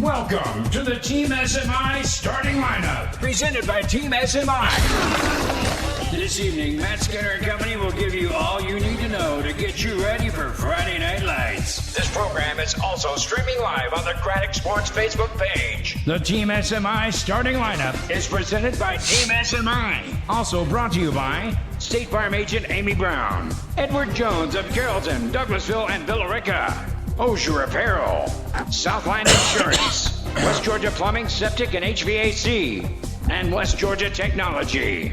Welcome to the Team SMI starting lineup, presented by Team SMI. This evening, Matt Skinner and company will give you all you need to know to get you ready for Friday Night Lights. This program is also streaming live on the Craddock Sports Facebook page. The Team SMI starting lineup is presented by Team SMI. Also brought to you by State Farm Agent Amy Brown, Edward Jones of Carrollton, Douglasville, and Villarica, Osher Apparel, Southline Insurance, West Georgia Plumbing, Septic, and HVAC, and West Georgia Technology.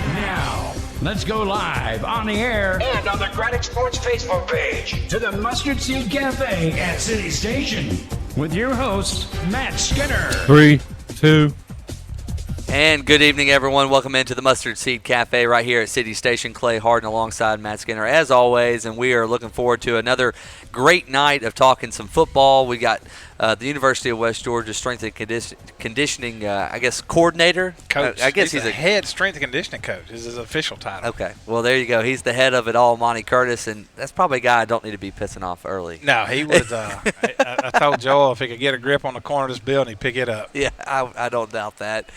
Now, let's go live on the air and on the Craddock Sports Facebook page to the Mustard Seed Cafe at City Station with your host, Matt Skinner. 3, 2. And good evening, everyone. Welcome into the Mustard Seed Cafe right here at City Station. Clay Harden alongside Matt Skinner, as always, and we are looking forward to another great night of talking some football. We got the University of West Georgia strength and conditioning, coordinator. Coach. I guess he's a head strength and conditioning coach is his official title. Okay. Well, there you go. He's the head of it all, Monty Curtis, and that's probably a guy I don't need to be pissing off early. No, he was. I told Joel if he could get a grip on the corner of this building, he'd pick it up. Yeah, I don't doubt that.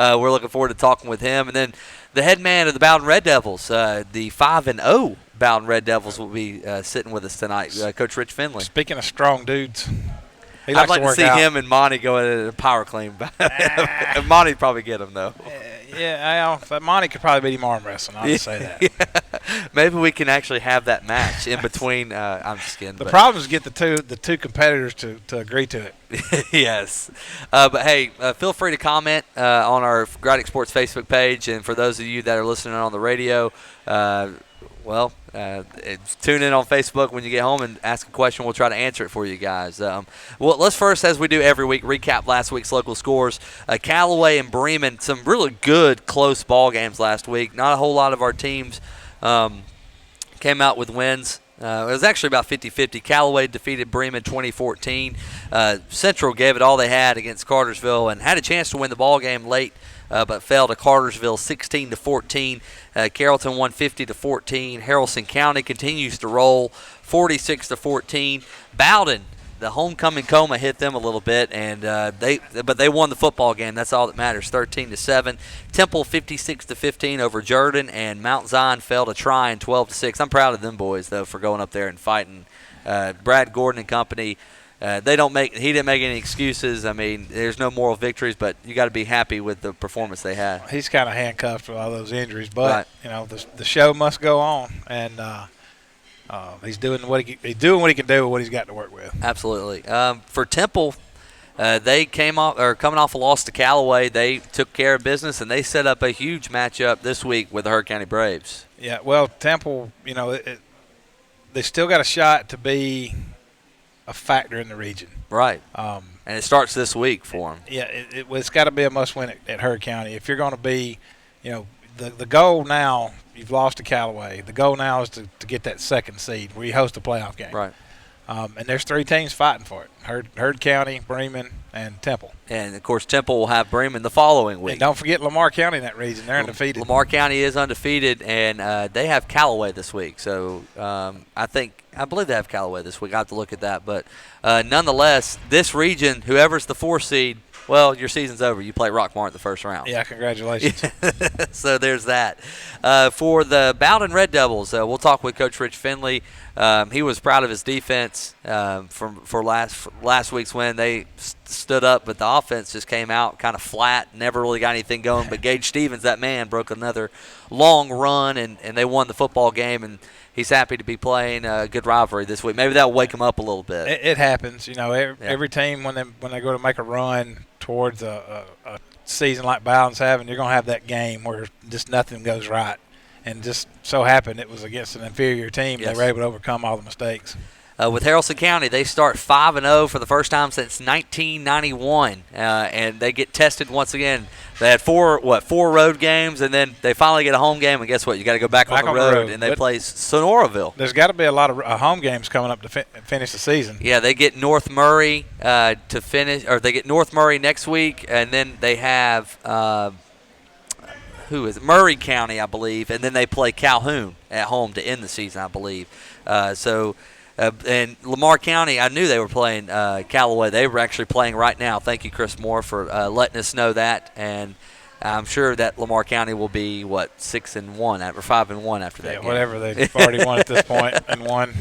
We're looking forward to talking with him. And then the head man of the Bowden Red Devils, the 5-0 Bowden Red Devils, will be sitting with us tonight, Coach Rich Finley. Speaking of strong dudes, he I'd likes like to work see out. him and Monty go in a power clean. Monty'd probably get him, though. Monty could probably beat him arm wrestling. I'll just say that. Yeah. Maybe we can actually have that match in between. I'm just kidding. The problem is get the two competitors to agree to it. Yes. But, hey, feel free to comment on our Craddock Sports Facebook page. And for those of you that are listening on the radio, tune in on Facebook when you get home and ask a question. We'll try to answer it for you guys. Let's first, as we do every week, recap last week's local scores. Callaway and Bremen, some really good close ball games last week. Not a whole lot of our teams came out with wins. It was actually about 50-50. Callaway defeated Bremen 2014. Central gave it all they had against Cartersville and had a chance to win the ball game late, but fell to Cartersville 16-14. Carrollton won 50-14. Haralson County continues to roll 46-14. Bowden, the homecoming coma hit them a little bit, and they won the football game. That's all that matters. 13-7. Temple 56-15 over Jordan, and Mount Zion fell to Tryon 12-6. I'm proud of them boys though for going up there and fighting. Brad Gordon and company. He didn't make any excuses. I mean, there's no moral victories, but you got to be happy with the performance they had. He's kind of handcuffed with all those injuries, but right. The show must go on, and he's doing what he can do with what he's got to work with. Absolutely. For Temple, they coming off a loss to Callaway. They took care of business, and they set up a huge matchup this week with the Heard County Braves. Yeah, well, Temple, they still got a shot to be a factor in the region. Right. And it starts this week for them. Yeah, it's got to be a must-win at Heard County. If you're going to be, the goal now, you've lost to Callaway. The goal now is to get that second seed where you host a playoff game. Right. And there's three teams fighting for it: Heard County, Bremen, and Temple. And, of course, Temple will have Bremen the following week. And don't forget Lamar County in that region. They're undefeated. Lamar County is undefeated, and they have Callaway this week. So I believe they have Callaway this week. I have to look at that. But nonetheless, this region, whoever's the 4th seed, well, your season's over. You play Rockmart in the first round. Yeah, congratulations. So there's that. For the Bowden Red Devils, we'll talk with Coach Rich Finley. He was proud of his defense for last week's win. They stood up, but the offense just came out kind of flat, never really got anything going. But Gage Stevens, that man, broke another long run, and they won the football game, and he's happy to be playing a good rivalry this week. Maybe that'll wake him up a little bit. It happens. Every team, when they go to make a run towards a season like Bowden's having, you're going to have that game where just nothing goes right. And just so happened it was against an inferior team. Yes. They were able to overcome all the mistakes. With Haralson County, they start 5-0 for the first time since 1991, and they get tested once again. They had four road games, and then they finally get a home game, and guess what? You got to go back on the road, and they play Sonoraville. There's got to be a lot of home games coming up to finish the season. Yeah, they get North Murray to finish, or they get North Murray next week, and then they have who is it? Murray County, I believe, and then they play Calhoun at home to end the season, I believe. So And Lamar County, I knew they were playing Callaway. They were actually playing right now. Thank you, Chris Moore, for letting us know that. And I'm sure that Lamar County will be 6-1 or 5-1 after that game. Whatever they've already won at this point and won.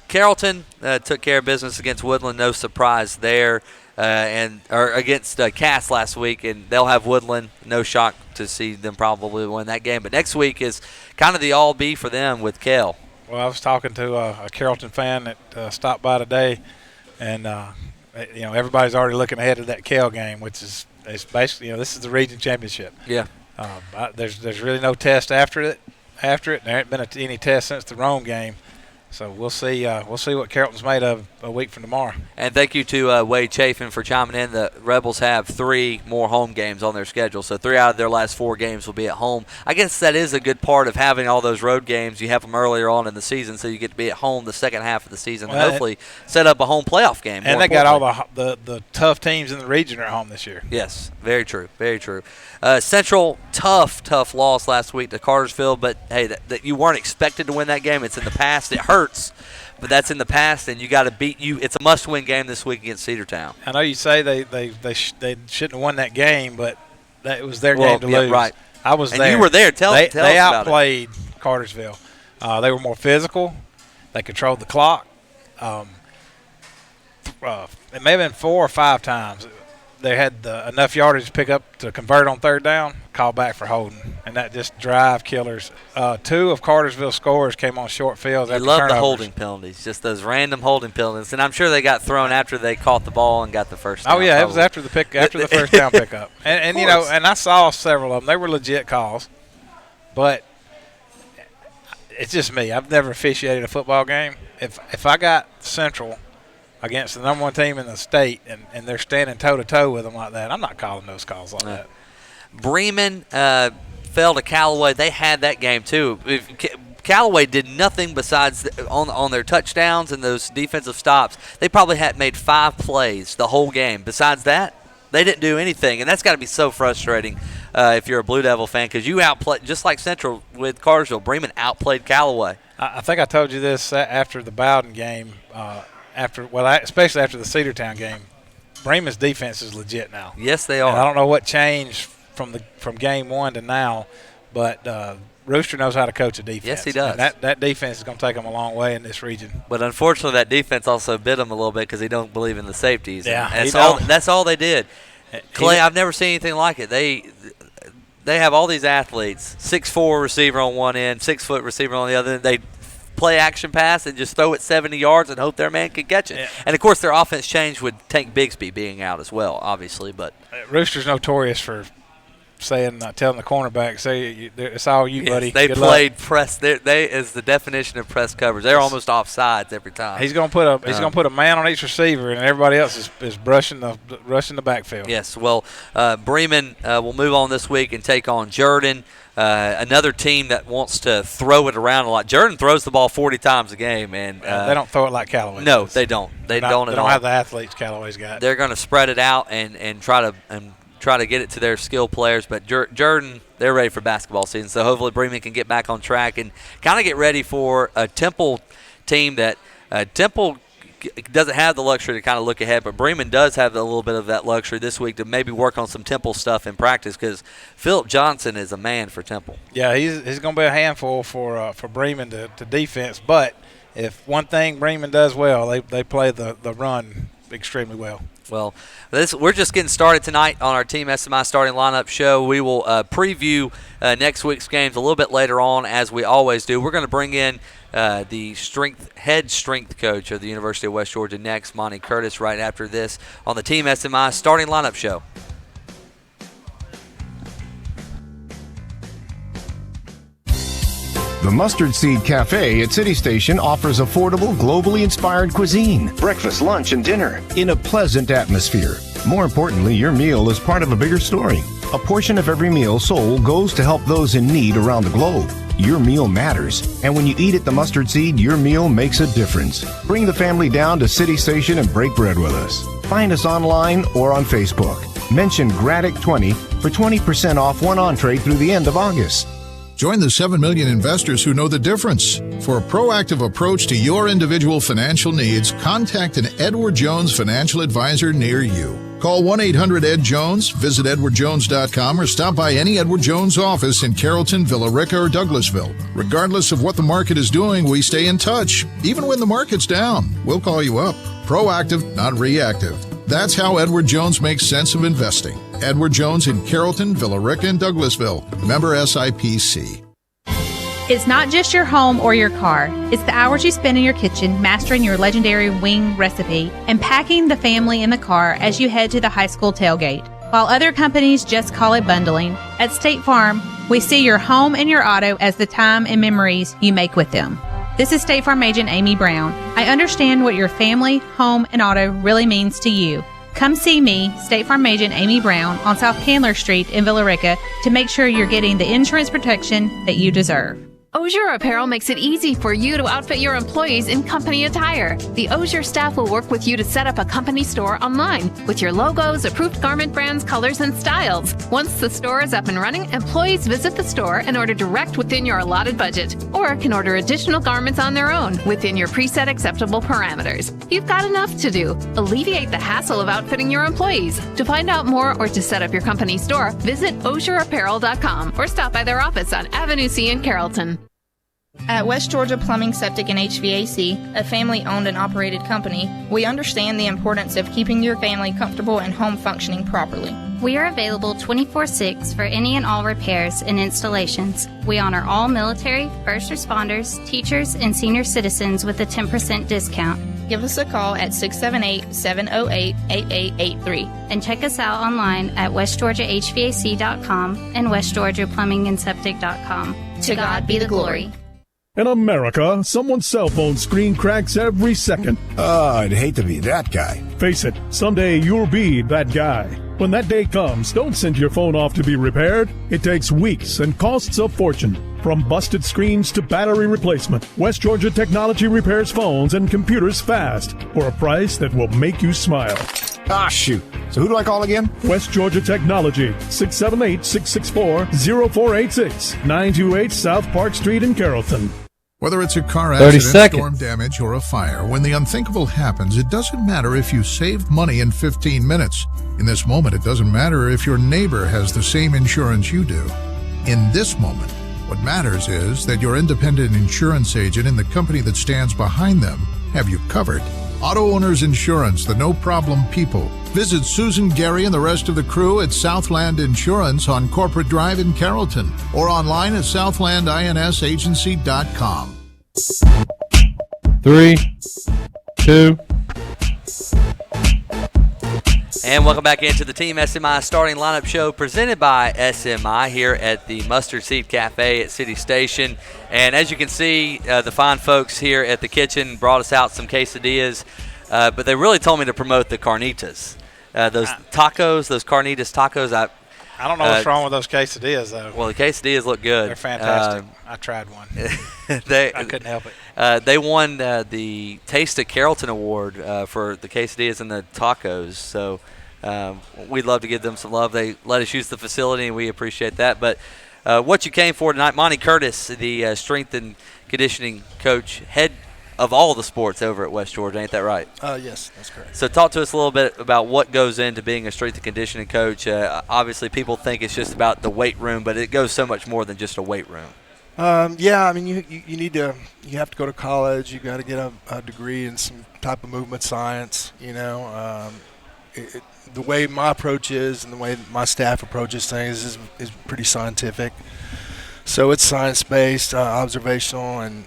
Carrollton took care of business against Woodland. No surprise there. Or against Cass last week, and they'll have Woodland. No shock to see them probably win that game. But next week is kind of the all-be for them with Kell. Well, I was talking to a Carrollton fan that stopped by today, and everybody's already looking ahead to that Kell game, which is basically this is the region championship. Yeah. There's really no test after it. There ain't been any test since the Rome game. So we'll see what Carrollton's made of a week from tomorrow. And thank you to Wade Chafin for chiming in. The Rebels have 3 more home games on their schedule, so 3 out of their last 4 games will be at home. I guess that is a good part of having all those road games. You have them earlier on in the season, so you get to be at home the second half of the season and hopefully set up a home playoff game. And they got all the tough teams in the region are at home this year. Yes, very true, very true. Central, tough loss last week to Cartersville, but hey, that you weren't expected to win that game. It's in the past. It hurts, but that's in the past, and you got to beat you. It's a must-win game this week against Cedartown. I know you say they shouldn't have won that game, but it was their game to lose. Right. I was there. And you were there. Tell us about it. They outplayed Cartersville. They were more physical. They controlled the clock. It may have been 4 or 5 times. They had enough yardage to pick up to convert on 3rd down, call back for holding, and that just drive killers. 2 of Cartersville's scores came on short fields after love turnovers. the holding penalties, just those random holding penalties, and I'm sure they got thrown after they caught the ball and got the first down. Oh yeah, probably. It was after the first down pickup, and and I saw several of them. They were legit calls, but it's just me. I've never officiated a football game. If I got Central against the number 1 team in the state, and they're standing toe-to-toe with them like that, I'm not calling those calls like that. Bremen fell to Callaway. They had that game, too. Callaway did nothing besides on their touchdowns and those defensive stops. They probably had made 5 plays the whole game. Besides that, they didn't do anything, and that's got to be so frustrating if you're a Blue Devil fan, because you outplayed, just like Central with Cartersville, Bremen outplayed Callaway. I think I told you this after the Bowden game, especially after the Cedartown game. Bremen's defense is legit now. Yes, they are. And I don't know what changed from game 1 to now, but Rooster knows how to coach a defense. Yes, he does. And that defense is going to take them a long way in this region. But unfortunately, that defense also bit them a little bit because they don't believe in the safeties. Yeah, that's all they did. Clay, I've never seen anything like it. They have all these athletes, 6'4" receiver on one end, 6-foot receiver on the other. They play action pass and just throw it 70 yards and hope their man can catch it. Yeah. And, of course, their offense changed with Tank Bigsby being out as well, obviously. But Rooster's notorious for telling the cornerback, it's all you, buddy. Yes, they played press. They is the definition of press coverage. They're almost offsides every time. He's going to put a man on each receiver, and everybody else is rushing the backfield. Yes. Well, Bremen will move on this week and take on Jordan. Another team that wants to throw it around a lot. Jordan throws the ball 40 times a game, and they don't throw it like Callaway. No, they don't. They don't have the athletes Callaway's got. They're going to spread it out and try to get it to their skill players. But Jordan, they're ready for basketball season, so hopefully Bremen can get back on track and kind of get ready for a Temple team that Temple doesn't have the luxury to kind of look ahead, but Bremen does have a little bit of that luxury this week to maybe work on some Temple stuff in practice, because Philip Johnson is a man for Temple. Yeah, he's going to be a handful for Bremen to defense, but if one thing Bremen does well, they play the run extremely well. Well, we're just getting started tonight on our Team SMI starting lineup show. We will preview next week's games a little bit later on, as we always do. We're going to bring in the head strength coach of the University of West Georgia next, Monty Curtis, right after this on the Team SMI starting lineup show. The Mustard Seed Cafe at City Station offers affordable, globally inspired cuisine, breakfast, lunch, and dinner in a pleasant atmosphere. More importantly, your meal is part of a bigger story. A portion of every meal sold goes to help those in need around the globe. Your meal matters, and when you eat at the Mustard Seed, your meal makes a difference. Bring the family down to City Station and break bread with us. Find us online or on Facebook. Mention GRADIC20 for 20% off one entree through the end of August. Join the 7 million investors who know the difference. For a proactive approach to your individual financial needs, contact an Edward Jones financial advisor near you. Call 1-800-ED-JONES, visit edwardjones.com, or stop by any Edward Jones office in Carrollton, Villa Rica, or Douglasville. Regardless of what the market is doing, we stay in touch. Even when the market's down, we'll call you up. Proactive, not reactive. That's how Edward Jones makes sense of investing. Edward Jones in Carrollton, Villa Rica, and Douglasville. Member SIPC. It's not just your home or your car. It's the hours you spend in your kitchen mastering your legendary wing recipe and packing the family in the car as you head to the high school tailgate. While other companies just call it bundling, at State Farm, we see your home and your auto as the time and memories you make with them. This is State Farm Agent Amy Brown. I understand what your family, home, and auto really means to you. Come see me, State Farm Agent Amy Brown, on South Candler Street in Villa Rica to make sure you're getting the insurance protection that you deserve. Osier Apparel makes it easy for you to outfit your employees in company attire. The Osier staff will work with you to set up a company store online with your logos, approved garment brands, colors, and styles. Once the store is up and running, employees visit the store and order direct within your allotted budget, or can order additional garments on their own within your preset acceptable parameters. You've got enough to do. Alleviate the hassle of outfitting your employees. To find out more or to set up your company store, visit osierapparel.com or stop by their office on Avenue C in Carrollton. At West Georgia Plumbing, Septic, and HVAC, a family-owned and operated company, we understand the importance of keeping your family comfortable and home functioning properly. We are available 24/6 for any and all repairs and installations. We honor all military, first responders, teachers, and senior citizens with a 10% discount. Give us a call at 678-708-8883. And check us out online at westgeorgiahvac.com and westgeorgiaplumbingandseptic.com. To God be the glory. In America, someone's cell phone screen cracks every second. I'd hate to be that guy. Face it, someday you'll be that guy. When that day comes, don't send your phone off to be repaired. It takes weeks and costs a fortune. From busted screens to battery replacement, West Georgia Technology repairs phones and computers fast for a price that will make you smile. Ah, shoot. So who do I call again? West Georgia Technology, 678-664-0486, 928 South Park Street in Carrollton. Whether it's a car accident, storm damage, or a fire, when the unthinkable happens, it doesn't matter if you saved money in 15 minutes. In this moment, it doesn't matter if your neighbor has the same insurance you do. In this moment, what matters is that your independent insurance agent and the company that stands behind them have you covered. Auto Owners Insurance, the no-problem people. Visit Susan, Gary, and the rest of the crew at Southland Insurance on Corporate Drive in Carrollton or online at southlandinsagency.com. 3, 2. And welcome back into the Team SMI starting lineup show presented by SMI here at the Mustard Seed Cafe at City Station. And as you can see, the fine folks here at the kitchen brought us out some quesadillas, but they really told me to promote the carnitas. Those tacos, those carnitas tacos. I don't know what's wrong with those quesadillas, though. Well, the quesadillas look good. They're fantastic. I tried one. I couldn't help it. They won the Taste of Carrollton Award for the quesadillas and the tacos. So we'd love to give them some love. They let us use the facility, and we appreciate that. But what you came for tonight, Monty Curtis, the strength and conditioning coach, head of all the sports over at West Georgia, ain't that right? Yes, that's correct. So talk to us a little bit about what goes into being a strength and conditioning coach. Obviously, people think it's just about the weight room, but it goes so much more than just a weight room. Yeah, I mean, you have to go to college. You got to get a degree in some type of movement science. You know, the way my approach is and the way my staff approaches things is pretty scientific. So it's science-based, observational, and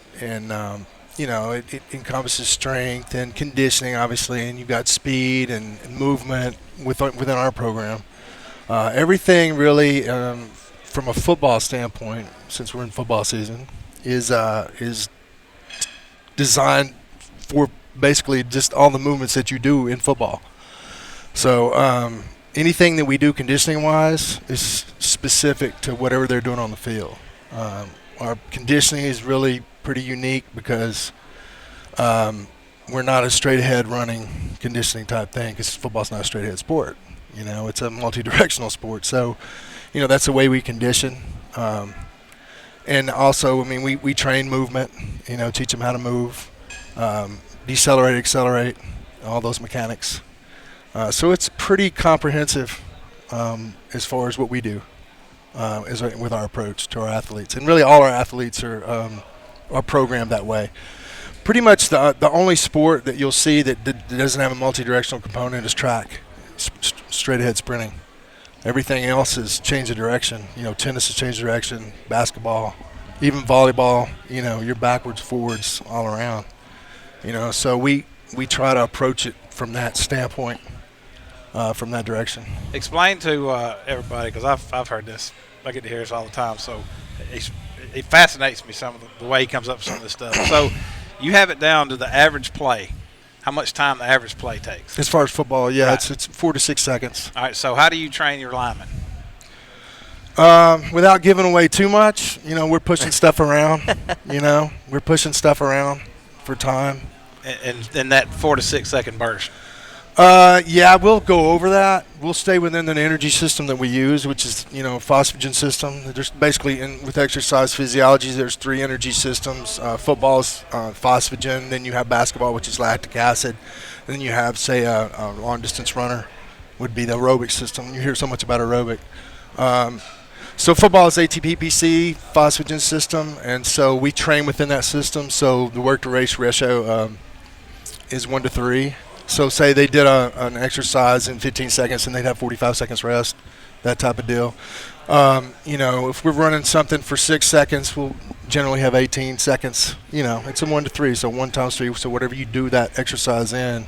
you know, it encompasses strength and conditioning, obviously, and you've got speed and movement within our program. Everything really, from a football standpoint, since we're in football season, is designed for basically just all the movements that you do in football. So anything that we do conditioning-wise is specific to whatever they're doing on the field. Our conditioning is really pretty unique because we're not a straight-ahead running conditioning type thing because football's not a straight-ahead sport. You know, it's a multi-directional sport. So, you know, that's the way we condition. And And also, I mean, we train movement, teach them how to move, decelerate, accelerate, all those mechanics. So it's pretty comprehensive as far as what we do with our approach to our athletes. And really all our athletes are programmed that way. Pretty much the only sport that you'll see that doesn't have a multi-directional component is track, straight ahead sprinting. Everything else is change of direction. Tennis is change of direction, basketball, even volleyball, you're backwards, forwards, all around. So we try to approach it from that standpoint, from that direction. Explain to everybody, because I've heard this. I get to hear this all the time. So it fascinates me, some of the way he comes up with some of this stuff. So you have it down to the average play, how much time the average play takes. As far as football, yeah, right. It's 4 to 6 seconds. All right, so how do you train your linemen? Without giving away too much, we're pushing stuff around. We're pushing stuff around for time. And in that 4 to 6 second burst. Yeah, we'll go over that. We'll stay within the energy system that we use, which is, phosphagen system. There's basically, with exercise physiology, there's 3 energy systems. Football's phosphagen, then you have basketball, which is lactic acid. And then you have, say, a long-distance runner would be the aerobic system. You hear so much about aerobic. So football is ATP-PC, phosphagen system, and so we train within that system. So the work-to-race ratio is 1 to 3. So say they did an exercise in 15 seconds and they'd have 45 seconds rest, that type of deal. If we're running something for 6 seconds, we'll generally have 18 seconds. It's a 1 to 3, so 1 times 3. So whatever you do that exercise in,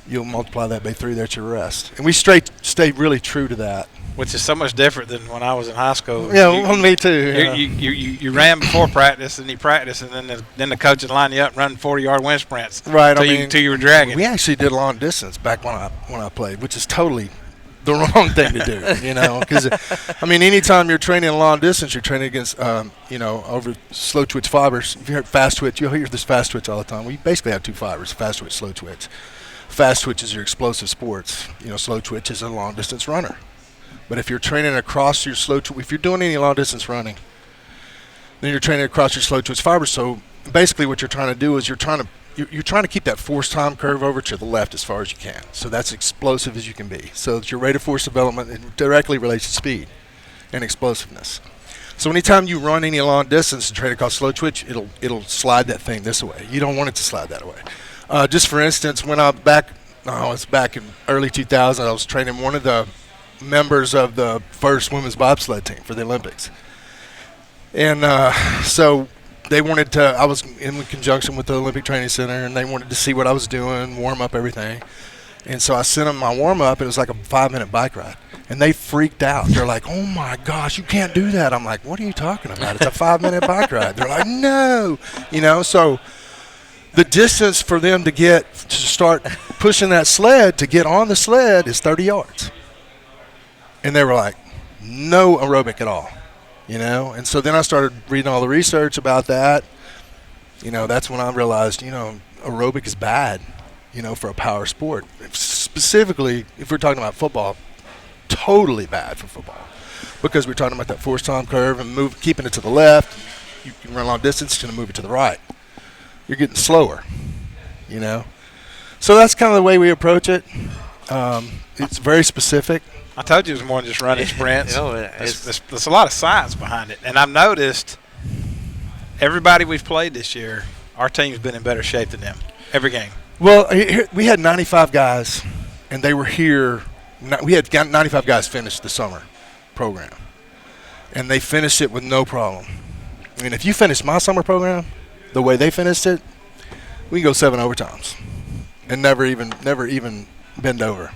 you'll multiply that by 3. That's your rest. And we stay really true to that. Which is so much different than when I was in high school. Yeah, me too. Yeah. You ran before practice and you practiced, and then the coach would line you up running 40-yard wind sprints. Right. Till you were dragging. We actually did long distance back when I played, which is totally the wrong thing to do. Because anytime you're training long distance, you're training against over slow twitch fibers. If you hear fast twitch, you'll hear this fast twitch all the time. We basically have 2 fibers: fast twitch, slow twitch. Fast twitch is your explosive sports. Slow twitch is a long distance runner. But if you're training across your slow twitch, if you're doing any long distance running, then you're training across your slow twitch fibers. So basically what you're trying to do is you're trying to keep that force time curve over to the left as far as you can. So that's explosive as you can be. So it's your rate of force development, it directly relates to speed and explosiveness. So anytime you run any long distance and train across slow twitch, it'll slide that thing this way. You don't want it to slide that way. Just for instance, when I was back in early 2000, I was training one of the members of the first women's bobsled team for the Olympics. And so they wanted to, I was in conjunction with the Olympic Training Center, and they wanted to see what I was doing, warm up everything. And so I sent them my warm up. It was like a 5-minute bike ride. And they freaked out. They're like, "Oh my gosh, you can't do that." I'm like, "What are you talking about? It's a 5-minute bike ride." They're like, "No." So the distance for them to start pushing that sled, to get on the sled, is 30 yards. And they were like, no aerobic at all, And so then I started reading all the research about that. That's when I realized, aerobic is bad, for a power sport. Specifically, if we're talking about football, totally bad for football. Because we're talking about that force time curve and keeping it to the left. You can run long distance, it's going to move it to the right. You're getting slower, So that's kind of the way we approach it. It's very specific. I told you it was more than just running sprints. There's a lot of science behind it. And I've noticed everybody we've played this year, our team's been in better shape than them every game. Well, we had 95 guys, and they were here. We had 95 guys finish the summer program, and they finished it with no problem. I mean, if you finish my summer program the way they finished it, we can go 7 overtimes and never even bend over.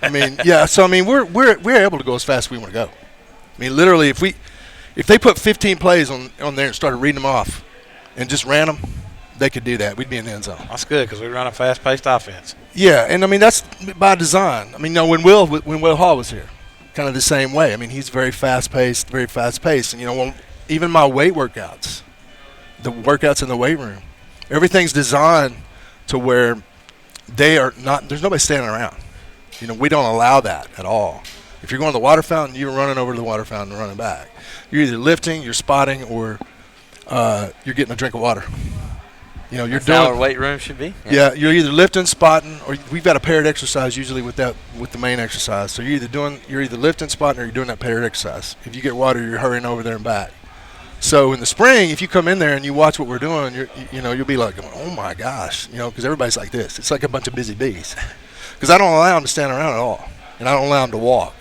We're able to go as fast as we want to go. I mean, literally, if they put 15 plays on there and started reading them off and just ran them, they could do that. We'd be in the end zone. That's good because we run a fast-paced offense. Yeah, and that's by design. When Will Hall was here, kind of the same way. He's very fast-paced, and even my weight workouts, the workouts in the weight room, everything's designed to where they are not. There's nobody standing around. We don't allow that at all. If you're going to the water fountain, you're running over to the water fountain and running back. You're either lifting, you're spotting, or you're getting a drink of water. You know, you're That's doing how our weight room should be. Yeah, you're either lifting, spotting, or we've got a paired exercise usually with the main exercise. So you're either lifting, spotting, or you're doing that paired exercise. If you get water, you're hurrying over there and back. So in the spring, if you come in there and you watch what we're doing, you'll be like, oh my gosh, you know, because everybody's like this. It's like a bunch of busy bees. Because I don't allow them to stand around at all, and I don't allow them to walk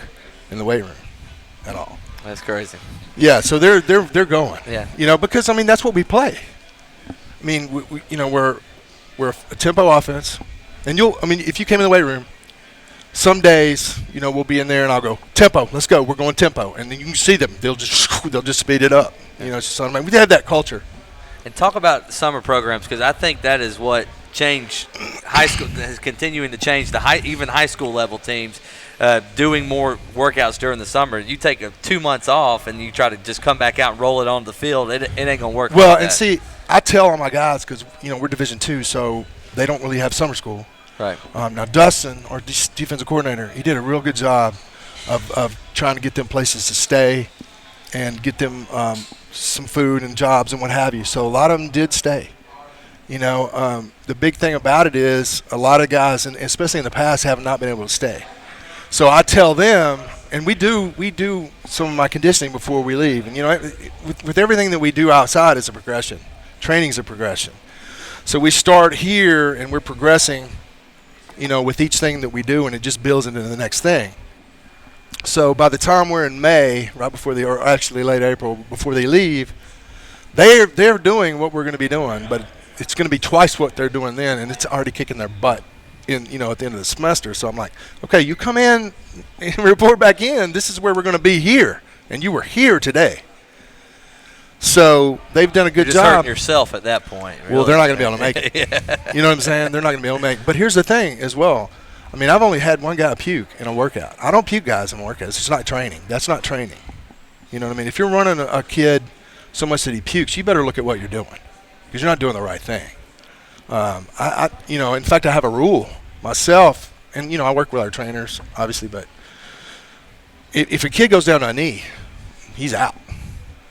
in the weight room at all. That's crazy. Yeah, so they're going. Yeah. You know, because I mean that's what we play. I mean, we're a tempo offense, and if you came in the weight room, some days, you know, we'll be in there and I'll go tempo, let's go, we're going tempo, and then you can see them, they'll just speed it up. You know, it's just something. We have that culture. And talk about summer programs, because I think that is what changed high school, is continuing to change even high school level teams. Doing more workouts during the summer. You take 2 months off and you try to just come back out and roll it on the field. It ain't gonna work. Well, like that. and see, I tell all my guys, because we're Division II, so they don't really have summer school. Right. Now Dustin, our defensive coordinator, he did a real good job of trying to get them places to stay and get them some food and jobs and what have you. So a lot of them did stay. You know, the big thing about it is a lot of guys, and especially in the past, have not been able to stay. So I tell them, and we do some of my conditioning before we leave. And, you know, with everything that we do outside is a progression. Training's a progression. So we start here and we're progressing, you know, with each thing that we do, and it just builds into the next thing. So by the time we're in May, right before or actually late April, before they leave, they're doing what we're going to be doing, but it's going to be twice what they're doing then, and it's already kicking their butt. At the end of the semester. So I'm like, okay, you come in and report back in. This is where we're going to be here, and you were here today. So they've done a good You're just job. hurting yourself at that point. Really. Well, they're not going to be able to make it. Yeah. You know what I'm saying? They're not going to be able to make it. But here's the thing as well. I mean, I've only had one guy puke in a workout. I don't puke guys in workouts. It's not training. That's not training. You know what I mean? If you're running a kid so much that he pukes, you better look at what you're doing, because you're not doing the right thing. In fact, I have a rule myself, and I work with our trainers, obviously, but if a kid goes down on a knee, he's out.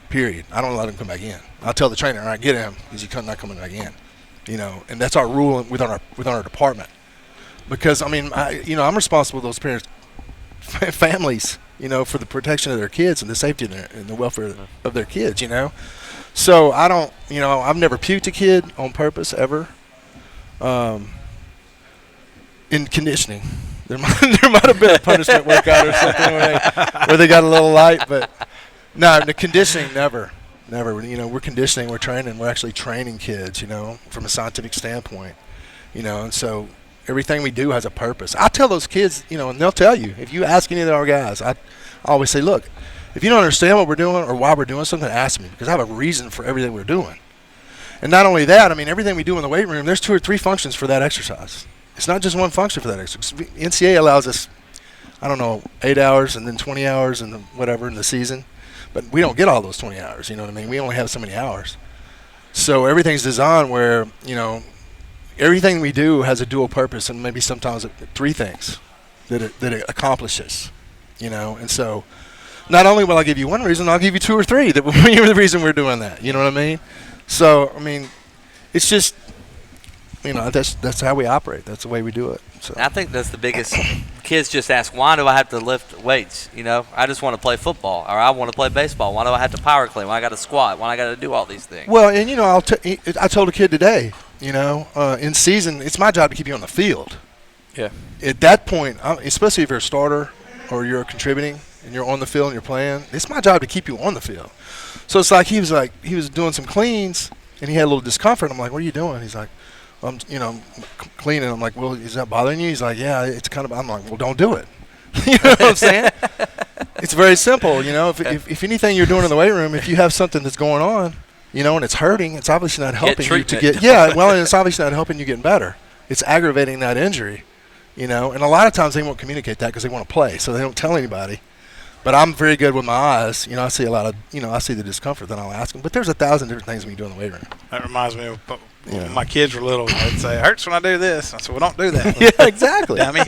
Period. I don't let him come back in. I'll tell the trainer, all right, get him, because he's not coming back in. And that's our rule within our department, because I'm responsible for those parents' families, for the protection of their kids and the safety and the welfare of their kids. So I don't, I've never puked a kid on purpose ever. In conditioning, there might have been a punishment workout or something where they got a little light, but no, the conditioning never. We're conditioning, we're training, we're actually training kids, from a scientific standpoint, and so everything we do has a purpose. I tell those kids, and they'll tell you, if you ask any of our guys, I always say, look, if you don't understand what we're doing or why we're doing something, ask me, because I have a reason for everything we're doing. And not only that, everything we do in the weight room, there's 2 or 3 functions for that exercise. It's not just one function for that exercise. NCAA allows us, 8 hours and then 20 hours and whatever in the season. But we don't get all those 20 hours, you know what I mean? We only have so many hours. So everything's designed where, everything we do has a dual purpose, and maybe sometimes 3 things that it accomplishes, And so not only will I give you one reason, I'll give you 2 or 3 that you're the reason we're doing that. You know what I mean? So, it's just, that's how we operate. That's the way we do it. So I think that's the biggest. Kids just ask, why do I have to lift weights? I just want to play football, or I want to play baseball. Why do I have to power clean? Why I got to squat? Why I got to do all these things? Well, and I told a kid today, in season, it's my job to keep you on the field. Yeah. At that point, especially if you're a starter or you're contributing and you're on the field and you're playing, it's my job to keep you on the field. So it's like he was doing some cleans and he had a little discomfort. I'm like, what are you doing? He's like, I'm cleaning. I'm like, well, is that bothering you? He's like, yeah, it's kind of. I'm like, well, don't do it. You know what I'm saying? It's very simple. If anything you're doing in the weight room, if you have something that's going on, and it's hurting, it's obviously not helping you to get. Yeah, well, and it's obviously not helping you getting better. It's aggravating that injury, And a lot of times they won't communicate that because they want to play, so they don't tell anybody. But I'm very good with my eyes. I see a lot of, I see the discomfort, then I'll ask them. But there's 1,000 different things we do in the weight room. That reminds me of when my kids were little. They'd say, it hurts when I do this. I said, well, don't do that. Yeah, exactly. Dummy.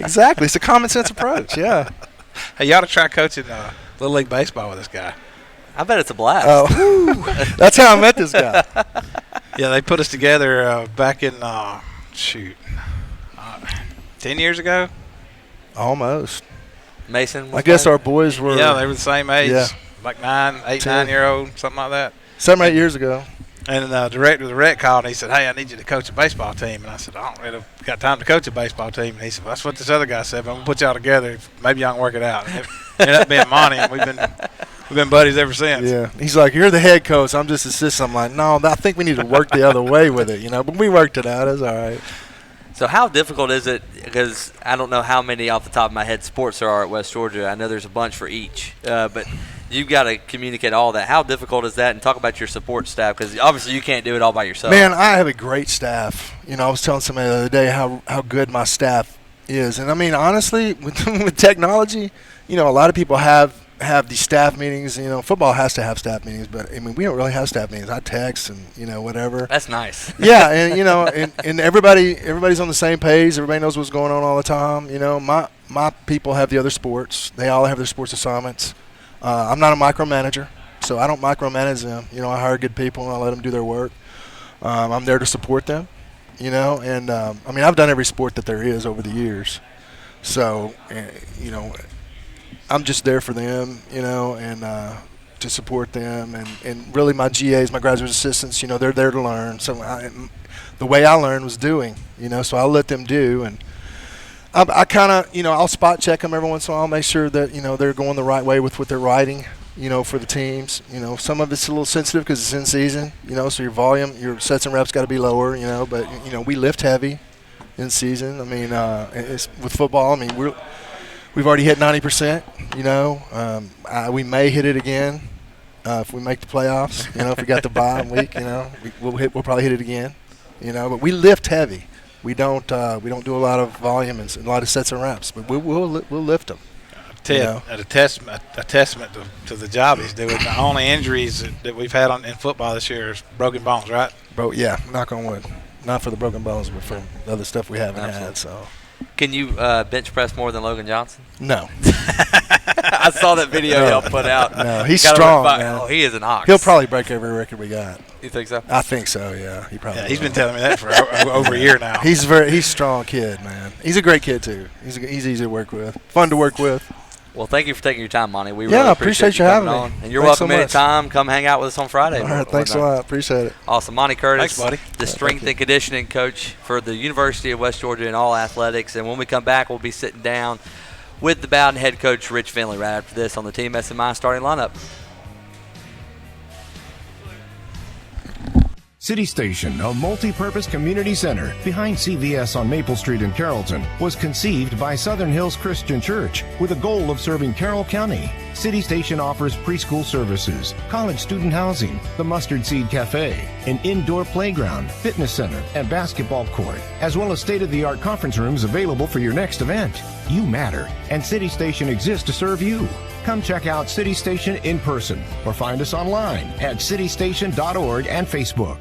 Exactly. It's a common sense approach, yeah. Hey, you ought to try coaching Little League Baseball with this guy. I bet it's a blast. Oh, that's how I met this guy. Yeah, they put us together back in, 10 years ago? Almost. Mason? I guess our boys were. Yeah, they were the same age. Yeah. Like 9-year-old, something like that. 7 or 8 years ago. And the director of the rec called and he said, hey, I need you to coach a baseball team. And I said, I don't really got time to coach a baseball team. And he said, well, that's what this other guy said, but I'm going to put y'all together. Maybe y'all can work it out. And it ended up being Monty, and we've been buddies ever since. Yeah. He's like, you're the head coach. I'm just assistant. I'm like, no, I think we need to work the other way with it, But we worked it out. It's all right. So how difficult is it, because I don't know how many off the top of my head sports there are at West Georgia. I know there's a bunch for each, but you've got to communicate all that. How difficult is that? And talk about your support staff, because obviously you can't do it all by yourself. Man, I have a great staff. I was telling somebody the other day how good my staff is. And, I mean, honestly, with technology, a lot of people have these staff meetings. Football has to have staff meetings, but, I mean, we don't really have staff meetings. I text and, whatever. That's nice. Yeah, and, and everybody's on the same page. Everybody knows what's going on all the time. My people have the other sports. They all have their sports assignments. I'm not a micromanager, so I don't micromanage them. I hire good people and I let them do their work. I'm there to support them, and I mean, I've done every sport that there is over the years. So, I'm just there for them, and to support them. And really my GAs, my graduate assistants, they're there to learn. So the way I learned was doing, so I'll let them do. And I kind of, I'll spot check them every once in a while, make sure that, they're going the right way with what they're writing, for the teams. Some of it's a little sensitive because it's in season, so your volume, your sets and reps got to be lower, but, we lift heavy in season. I mean, it's with football, I mean, we've already hit 90%, we may hit it again if we make the playoffs, if we got the bye week, we'll probably hit it again, but we lift heavy. We don't do a lot of volume and a lot of sets and reps, but we'll lift them. Ted, a testament to the job he's doing. The only injuries that we've had in football this year is broken bones, right? Yeah, knock on wood. Not for the broken bones, but for the other stuff we haven't had. So, can you bench press more than Logan Johnson? No. I saw that video y'all put out. No, he's strong, man. Oh, he is an ox. He'll probably break every record we got. You think so? I think so. Yeah, he probably. Yeah, he's been telling me that for over a year now. He's a strong kid, man. He's a great kid too. He's easy to work with, fun to work with. Well, thank you for taking your time, Monty. We really appreciate you having on. me. And you're welcome anytime. Come hang out with us on Friday. All right, thanks a lot. Appreciate it. Awesome. Monty Curtis, thanks, buddy. The strength and conditioning coach for the University of West Georgia in all athletics. And when we come back, we'll be sitting down with the Bowden head coach, Rich Finley, right after this on the Team SMI starting lineup. City Station, a multi-purpose community center behind CVS on Maple Street in Carrollton, was conceived by Southern Hills Christian Church with a goal of serving Carroll County. City Station offers preschool services, college student housing, the Mustard Seed Cafe, an indoor playground, fitness center, and basketball court, as well as state-of-the-art conference rooms available for your next event. You matter, and City Station exists to serve you. Come check out City Station in person or find us online at citystation.org and Facebook.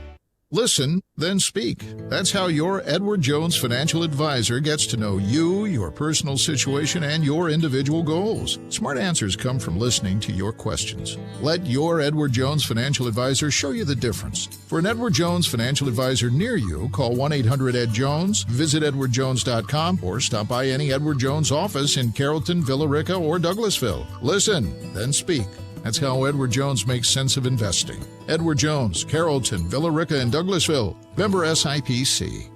Listen, then speak. That's how your Edward Jones financial advisor gets to know you, your personal situation, and your individual goals. Smart answers come from listening to your questions. Let your Edward Jones financial advisor show you the difference. For an Edward Jones financial advisor near you, call 1-800-ED-JONES, visit edwardjones.com, or stop by any Edward Jones office in Carrollton, Villa Rica, or Douglasville. Listen, then speak. That's how Edward Jones makes sense of investing. Edward Jones, Carrollton, Villa Rica, and Douglasville. Member SIPC.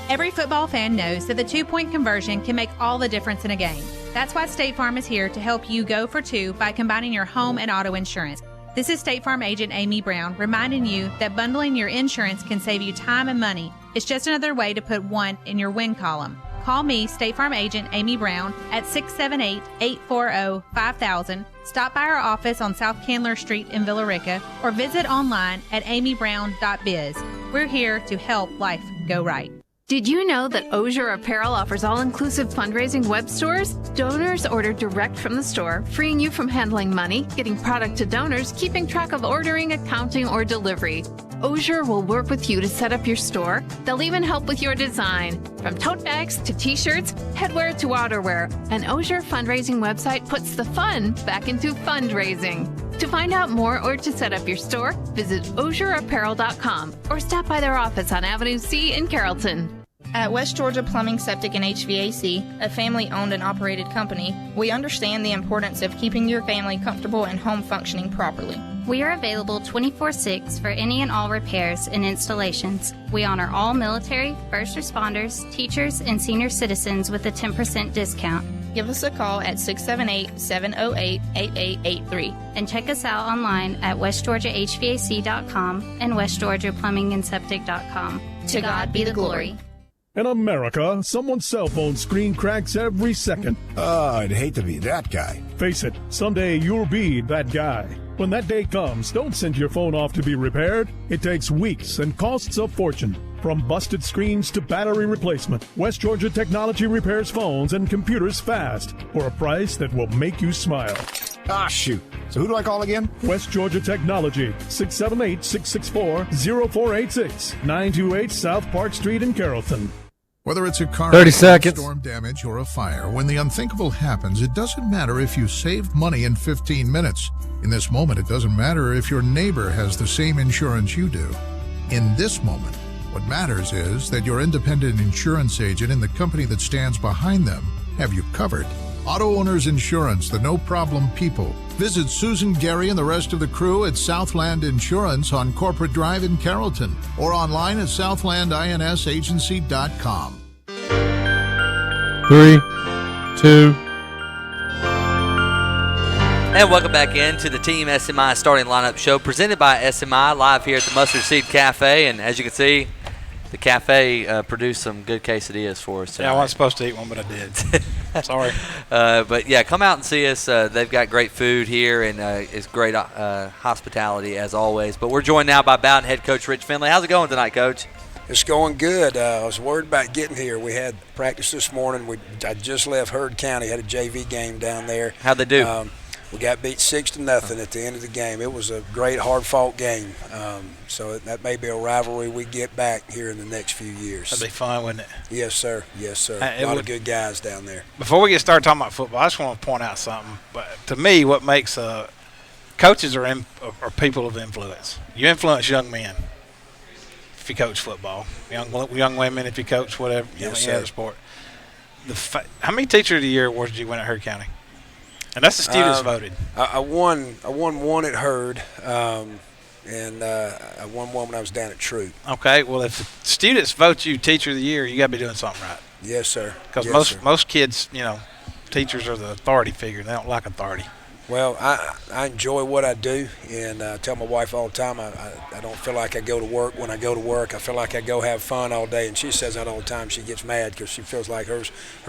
Every football fan knows that the 2-point conversion can make all the difference in a game. That's why State Farm is here to help you go for 2 by combining your home and auto insurance. This is State Farm agent Amy Brown reminding you that bundling your insurance can save you time and money. It's just another way to put 1 in your win column. Call me, State Farm agent Amy Brown, at 678-840-5000. Stop by our office on South Candler Street in Villa Rica, or visit online at amybrown.biz. We're here to help life go right. Did you know that Osier Apparel offers all-inclusive fundraising web stores? Donors order direct from the store, freeing you from handling money, getting product to donors, keeping track of ordering, accounting, or delivery. Osier will work with you to set up your store. They'll even help with your design. From tote bags to t-shirts, headwear to outerwear, an Osier fundraising website puts the fun back into fundraising. To find out more or to set up your store, visit OsierApparel.com or stop by their office on Avenue C in Carrollton. At West Georgia Plumbing, Septic, and HVAC, a family-owned and operated company, we understand the importance of keeping your family comfortable and home functioning properly. We are available 24/6 for any and all repairs and installations. We honor all military, first responders, teachers, and senior citizens with a 10% discount. Give us a call at 678-708-8883. And check us out online at westgeorgiahvac.com and westgeorgiaplumbingandseptic.com. To God be the glory. In America, someone's cell phone screen cracks every second. I'd hate to be that guy. Face it, someday you'll be that guy. When that day comes, don't send your phone off to be repaired. It takes weeks and costs a fortune. From busted screens to battery replacement, West Georgia Technology repairs phones and computers fast for a price that will make you smile. Ah, shoot. So who do I call again? West Georgia Technology, 678-664-0486, 928 South Park Street in Carrollton. Whether it's a car 30 seconds. storm damage or a fire, when the unthinkable happens, it doesn't matter if you saved money in 15 minutes. In this moment, it doesn't matter if your neighbor has the same insurance you do. In this moment, what matters is that your independent insurance agent and the company that stands behind them have you covered. Auto Owners Insurance, the no-problem people. Visit Susan, Gary, and the rest of the crew at Southland Insurance on Corporate Drive in Carrollton or online at southlandinsagency.com. 3, 2. And welcome back into the Team SMI starting lineup show presented by SMI live here at the Mustard Seed Cafe. And as you can see, the cafe produced some good quesadillas for us tonight. Yeah, I wasn't supposed to eat one, but I did. Sorry. But, yeah, come out and see us. They've got great food here, and it's great hospitality as always. But we're joined now by Bowden head coach Rich Finley. How's it going tonight, Coach? It's going good. I was worried about getting here. We had practice this morning. I just left Heard County, had a JV game down there. How'd they do? We got beat 6-0 at the end of the game. It was a great, hard-fought game. So that may be a rivalry we get back here in the next few years. That'd be fun, wouldn't it? Yes, sir. Yes, sir. A lot of good guys down there. Before we get started talking about football, I just want to point out something. But to me, what makes coaches are people of influence. You influence young men if you coach football, young women if you coach whatever, any other sport. How many Teacher of the Year awards did you win at Heard County? And that's the students voted. I won one at Heard, and I won one when I was down at Troop. Okay, well, if the students vote you Teacher of the Year, you got to be doing something right. Yes, sir. Because most kids, teachers are the authority figure. They don't like authority. Well, I enjoy what I do, and I tell my wife all the time I don't feel like I go to work. When I go to work, I feel like I go have fun all day, and she says that all the time. She gets mad because she feels like her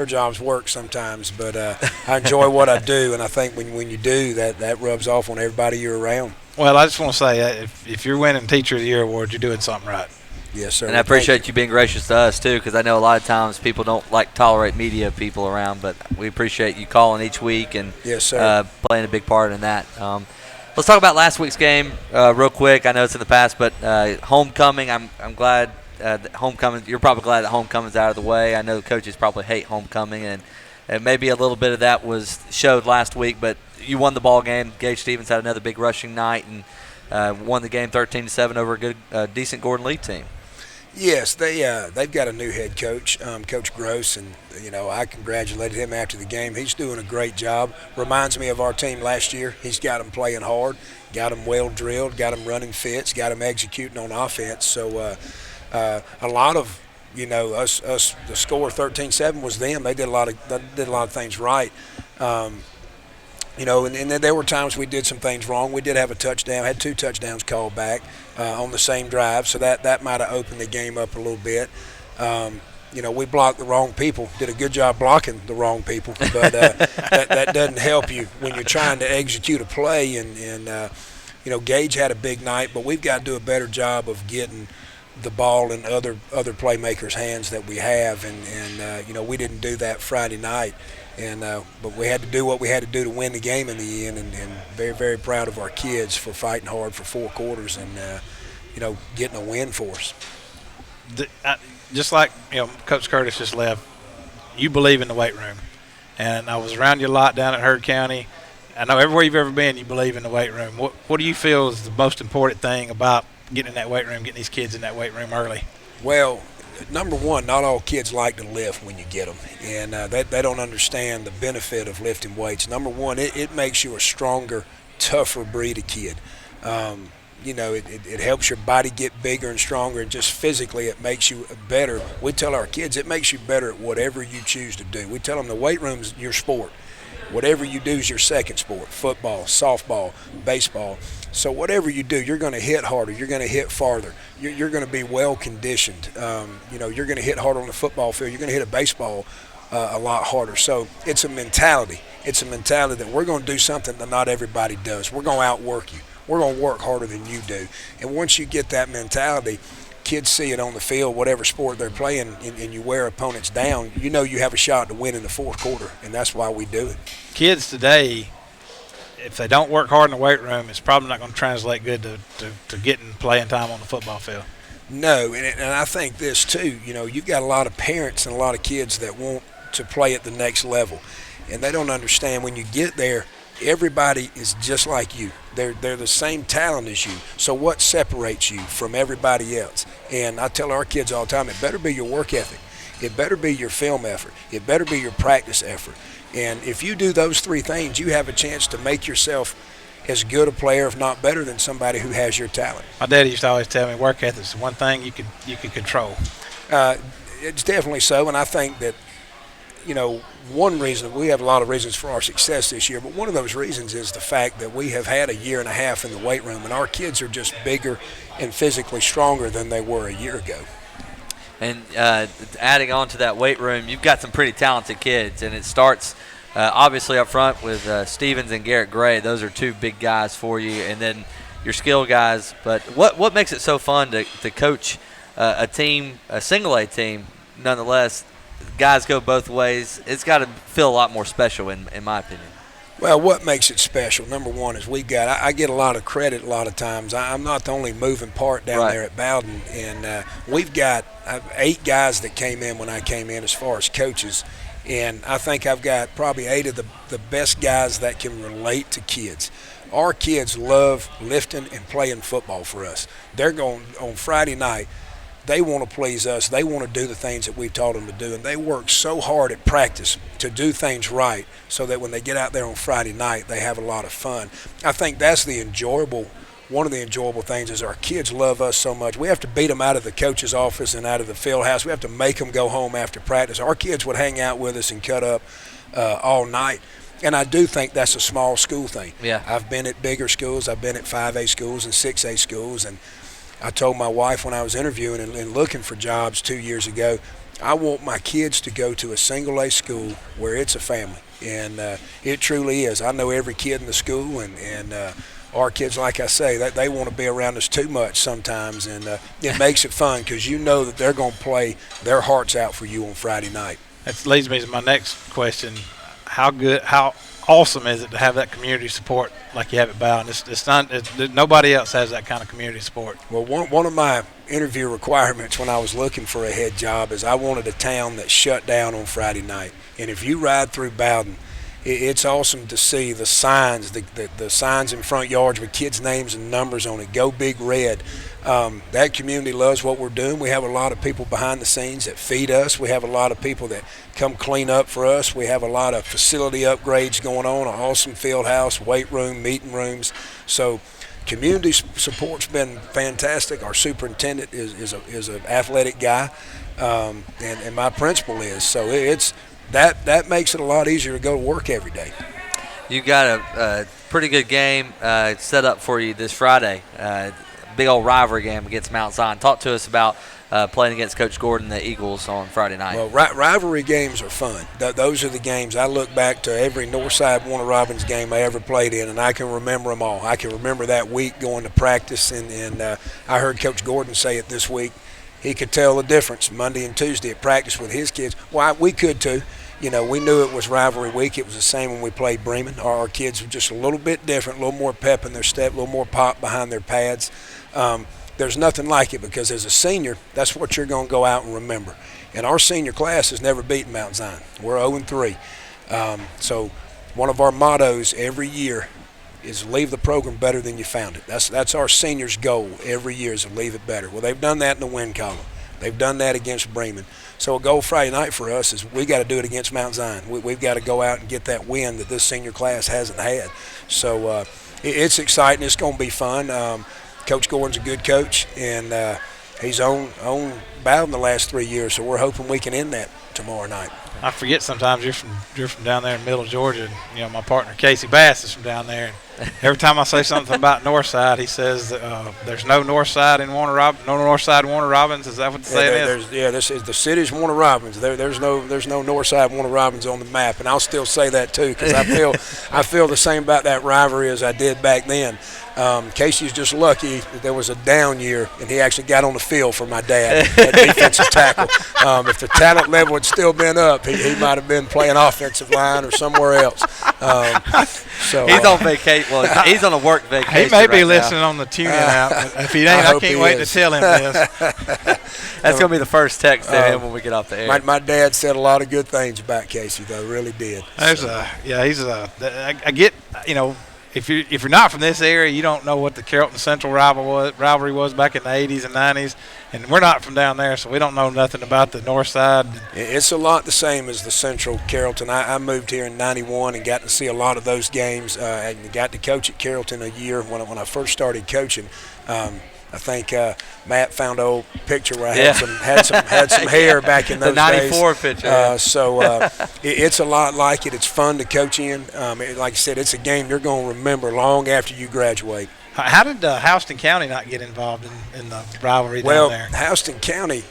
job's work sometimes, but I enjoy what I do, and I think when you do, that rubs off on everybody you're around. Well, I just want to say, if you're winning Teacher of the Year award, you're doing something right. Yes, sir. And I appreciate you being gracious to us, too, because I know a lot of times people don't like to tolerate media people around, but we appreciate you calling each week and yes, sir. Playing a big part in that. Let's talk about last week's game real quick. I know it's in the past, but homecoming, I'm glad that homecoming – you're probably glad that homecoming's out of the way. I know the coaches probably hate homecoming, and maybe a little bit of that was showed last week, but you won the ball game. Gage Stevens had another big rushing night and won the game 13-7 over a good, decent Gordon Lee team. Yes, they've got a new head coach, Coach Gross, and I congratulated him after the game. He's doing a great job. Reminds me of our team last year. He's got them playing hard, got them well drilled, got them running fits, got them executing on offense. So a lot of us the score 13-7 was them. They did a lot of things right. And then there were times we did some things wrong. We did have a touchdown, had 2 touchdowns called back on the same drive, so that might have opened the game up a little bit. We blocked the wrong people, did a good job blocking the wrong people, but that doesn't help you when you're trying to execute a play. And Gage had a big night, but we've got to do a better job of getting the ball in other playmakers' hands that we have, and we didn't do that Friday night, but we had to do what we had to do to win the game in the end, and very, very proud of our kids for fighting hard for 4 quarters and getting a win for us. Just like Coach Curtis just left, you believe in the weight room, and I was around you a lot down at Heard County. I know everywhere you've ever been, you believe in the weight room. What do you feel is the most important thing about getting in that weight room, getting these kids in that weight room early? Well, number one, not all kids like to lift when you get them, and they don't understand the benefit of lifting weights. Number one, it makes you a stronger, tougher breed of kid. It helps your body get bigger and stronger, and just physically it makes you better. We tell our kids it makes you better at whatever you choose to do. We tell them the weight room's your sport. Whatever you do is your second sport: football, softball, baseball. So whatever you do, you're going to hit harder. You're going to hit farther. You're going to be well conditioned. You're going to hit harder on the football field. You're going to hit a baseball a lot harder. So it's a mentality. It's a mentality that we're going to do something that not everybody does. We're going to outwork you. We're going to work harder than you do. And once you get that mentality, kids see it on the field, whatever sport they're playing, and you wear opponents down, you have a shot to win in the 4th quarter, and that's why we do it. Kids today, if they don't work hard in the weight room, it's probably not going to translate good to getting playing time on the football field. No, and I think this too, you've got a lot of parents and a lot of kids that want to play at the next level, and they don't understand when you get there, everybody is just like you. They're the same talent as you. So what separates you from everybody else? And I tell our kids all the time, it better be your work ethic. It better be your film effort. It better be your practice effort. And if you do those 3 things, you have a chance to make yourself as good a player, if not better, than somebody who has your talent. My daddy used to always tell me work ethic is the one thing you could control. It's definitely so, and I think that one reason, we have a lot of reasons for our success this year, but one of those reasons is the fact that we have had a year and a half in the weight room, and our kids are just bigger and physically stronger than they were a year ago. And adding on to that weight room, you've got some pretty talented kids, and it starts obviously up front with Stevens and Garrett Gray. Those are 2 big guys for you, and then your skill guys. But what makes it so fun to coach a team, a single-A team, nonetheless? Guys go both ways. It's got to feel a lot more special, in my opinion. Well, what makes it special, number one, is I get a lot of credit a lot of times. I'm not the only moving part down there at Bowden, and we've got 8 guys that came in when I came in as far as coaches, and I think I've got probably 8 of the best guys that can relate to kids. Our kids love lifting and playing football for us. They're going on Friday night. They want to please us. They want to do the things that we've taught them to do, and they work so hard at practice to do things right so that when they get out there on Friday night, they have a lot of fun. I think that's one of the enjoyable things is our kids love us so much. We have to beat them out of the coach's office and out of the field house. We have to make them go home after practice. Our kids would hang out with us and cut up all night. And I do think that's a small school thing. Yeah. I've been at bigger schools. I've been at 5A schools and 6A schools, and I told my wife when I was interviewing and looking for jobs 2 years ago, I want my kids to go to a single-A school where it's a family, and it truly is. I know every kid in the school, and our kids, like I say, they want to be around us too much sometimes, and it makes it fun because you know that they're going to play their hearts out for you on Friday night. That leads me to my next question. How awesome is it to have that community support like you have at Bowden? Nobody else has that kind of community support. Well, one of my interview requirements when I was looking for a head job is I wanted a town that shut down on Friday night. And if you ride through Bowden, it's awesome to see the signs, the signs in front yards with kids' names and numbers on it, Go Big Red. That community loves what we're doing. We have a lot of people behind the scenes that feed us. We have a lot of people that come clean up for us. We have a lot of facility upgrades going on, an awesome field house, weight room, meeting rooms. So community support's been fantastic. Our superintendent is an athletic guy, and my principal is. So it's that makes it a lot easier to go to work every day. You got a pretty good game set up for you this Friday. Big old rivalry game against Mount Zion. Talk to us about playing against Coach Gordon, the Eagles, on Friday night. Well, rivalry games are fun. Those are the games. I look back to every Northside Warner Robins game I ever played in, and I can remember them all. I can remember that week going to practice, and I heard Coach Gordon say it this week. he could tell the difference Monday and Tuesday at practice with his kids. Well, we could too. You know, we knew it was rivalry week. It was the same when we played Bremen. Our kids were just a little bit different, a little more pep in their step, a little more pop behind their pads. There's nothing like it because as a senior, that's what you're going to go out and remember. And our senior class has never beaten Mount Zion. We're 0-3. So one of our mottos every year is leave the program better than you found it. That's our seniors' goal every year, is to leave it better. Well, they've done that in the win column. They've done that against Bremen. So a goal Friday night for us is we got to do it against Mount Zion. We've got to go out and get that win that this senior class hasn't had. So it's exciting. It's going to be fun. Coach Gordon's a good coach, and he's on battle in the last 3 years. So we're hoping we can end that tomorrow night. I forget sometimes you're from down there in Middle Georgia. And, my partner Casey Bass is from down there. And every time I say something about Northside, he says there's no Northside in Warner Robins. Is that what the saying is? This is the city's Warner Robins. There's no Northside Warner Robins on the map, and I'll still say that too because I feel the same about that rivalry as I did back then. Casey's just lucky that there was a down year and he actually got on the field for my dad at defensive tackle. If the talent level had still been up, he might have been playing offensive line or somewhere else. So he's on vacation. Well, he's on a work vacation. He may be listening on the tune-in app. If he ain't, I can't wait to tell him this. That's going to be the first text to him when we get off the air. My dad said a lot of good things about Casey, though. Really did. I get, if you're not from this area, you don't know what the Carrollton Central rivalry was back in the 80s and 90s, and we're not from down there, so we don't know nothing about the north side. It's a lot the same as the Central Carrollton. I moved here in '91 and got to see a lot of those games. And got to coach at Carrollton a year when I first started coaching. I think Matt found an old picture where I had some hair back in those days. The 94 picture. So it's a lot like it. It's fun to coach in. Like I said, it's a game you're going to remember long after you graduate. How did Houston County not get involved in the rivalry down there? Well, Houston County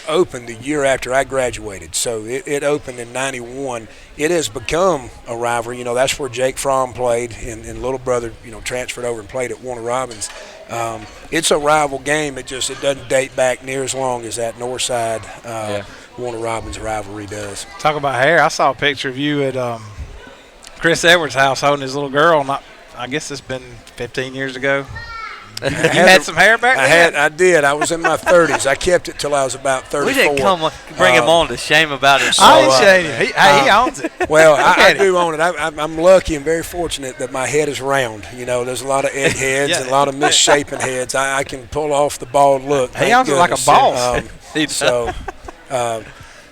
opened the year after I graduated, so it opened in '91. It has become a rivalry. That's where Jake Fromm played, and little brother, transferred over and played at Warner Robins. It's a rival game. It doesn't date back near as long as that Northside Warner Robins rivalry does. Talk about hair. I saw a picture of you at Chris Edwards' house holding his little girl. I guess it's been 15 years ago. You had some hair back then? I did. I was in my 30s. I kept it till I was about 34. We didn't bring him on to shame about it. I didn't shame him. He owns it. Well, I do own it. I'm lucky and very fortunate that my head is round. There's a lot of egg heads and a lot of misshapen heads. I can pull off the bald look. He owns it like a boss.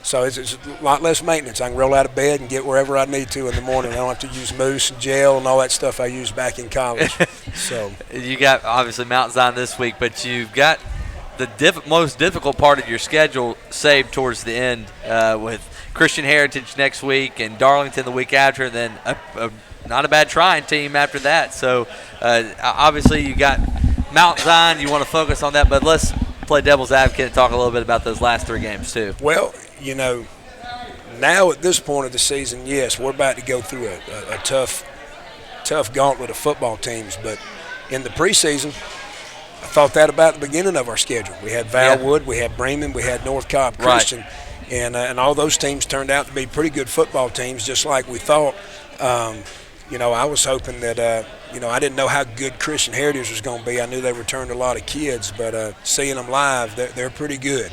So it's a lot less maintenance. I can roll out of bed and get wherever I need to in the morning. I don't have to use mousse and gel and all that stuff I used back in college. So you got obviously Mount Zion this week, but you've got the most difficult part of your schedule saved towards the end with Christian Heritage next week and Darlington the week after, and then not a bad trying team after that. So obviously you got Mount Zion. You want to focus on that, but let's play devil's advocate and talk a little bit about those last 3 games too. Well, now at this point of the season, yes, we're about to go through a tough gauntlet of football teams. But in the preseason, I thought that about the beginning of our schedule. We had Valwood, we had Bremen, we had North Cobb Christian, and all those teams turned out to be pretty good football teams, just like we thought. I was hoping that I didn't know how good Christian Heritage was going to be. I knew they returned a lot of kids, but seeing them live, they're pretty good.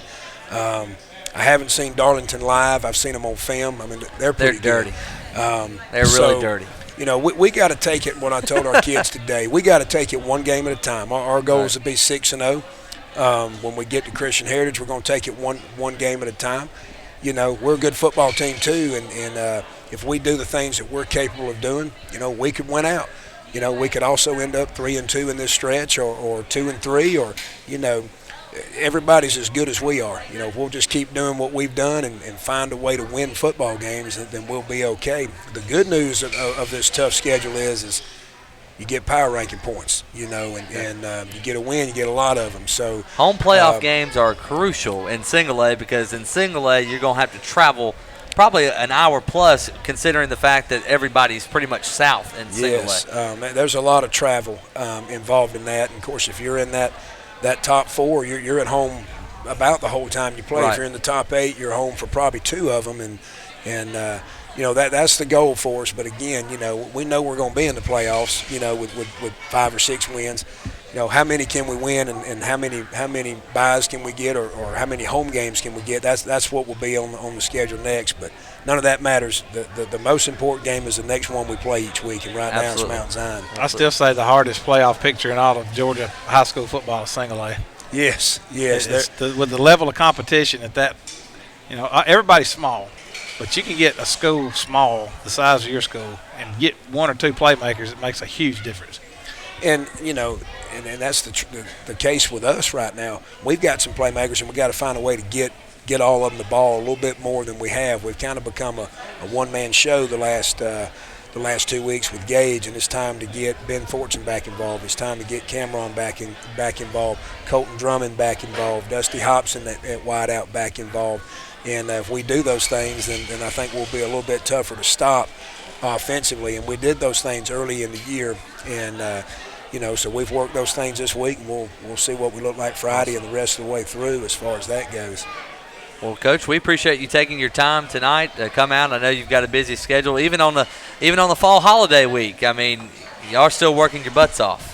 I haven't seen Darlington live. I've seen them on film. I mean, they're pretty dirty. Good. They're really dirty. We got to take it. What I told our kids today, we got to take it one game at a time. Our goal is to be 6-0. When we get to Christian Heritage, we're going to take it one game at a time. We're a good football team too, and if we do the things that we're capable of doing, we could win out. We could also end up 3-2 in this stretch, or 2-3, or everybody's as good as we are. If we'll just keep doing what we've done and find a way to win football games, then we'll be okay. The good news of this tough schedule is you get power ranking points, and you get a win, you get a lot of them. So home playoff games are crucial in single A, because in single A you're going to have to travel probably an hour plus, considering the fact that everybody's pretty much south in single A. Yes, there's a lot of travel involved in that. And of course, if you're in that top 4, you're at home about the whole time you play. Right. If you're in the top 8, you're home for probably 2 of them, and that's the goal for us. But again, we know we're going to be in the playoffs. With 5 or 6 wins. How many can we win, and how many buys can we get, or how many home games can we get? That's what will be on the schedule next. But none of that matters. The most important game is the next one we play each week, and right now it's Mount Zion. I still say the hardest playoff picture in all of Georgia high school football is single A. Yes. With the level of competition everybody's small, but you can get a school small, the size of your school, and get 1 or 2 playmakers. It makes a huge difference. And and that's the case with us right now. We've got some playmakers, and we've got to find a way to get all of them the ball a little bit more than we have. We've kind of become a one-man show the last 2 weeks with Gage, and it's time to get Ben Fortune back involved. It's time to get Cameron back involved, Colton Drummond back involved, Dusty Hobson at wideout back involved. And if we do those things, then I think we'll be a little bit tougher to stop offensively. And we did those things early in the year, and so we've worked those things this week, and we'll see what we look like Friday and the rest of the way through as far as that goes. Well, Coach, we appreciate you taking your time tonight to come out. I know you've got a busy schedule, even on the fall holiday week. I mean, you are still working your butts off.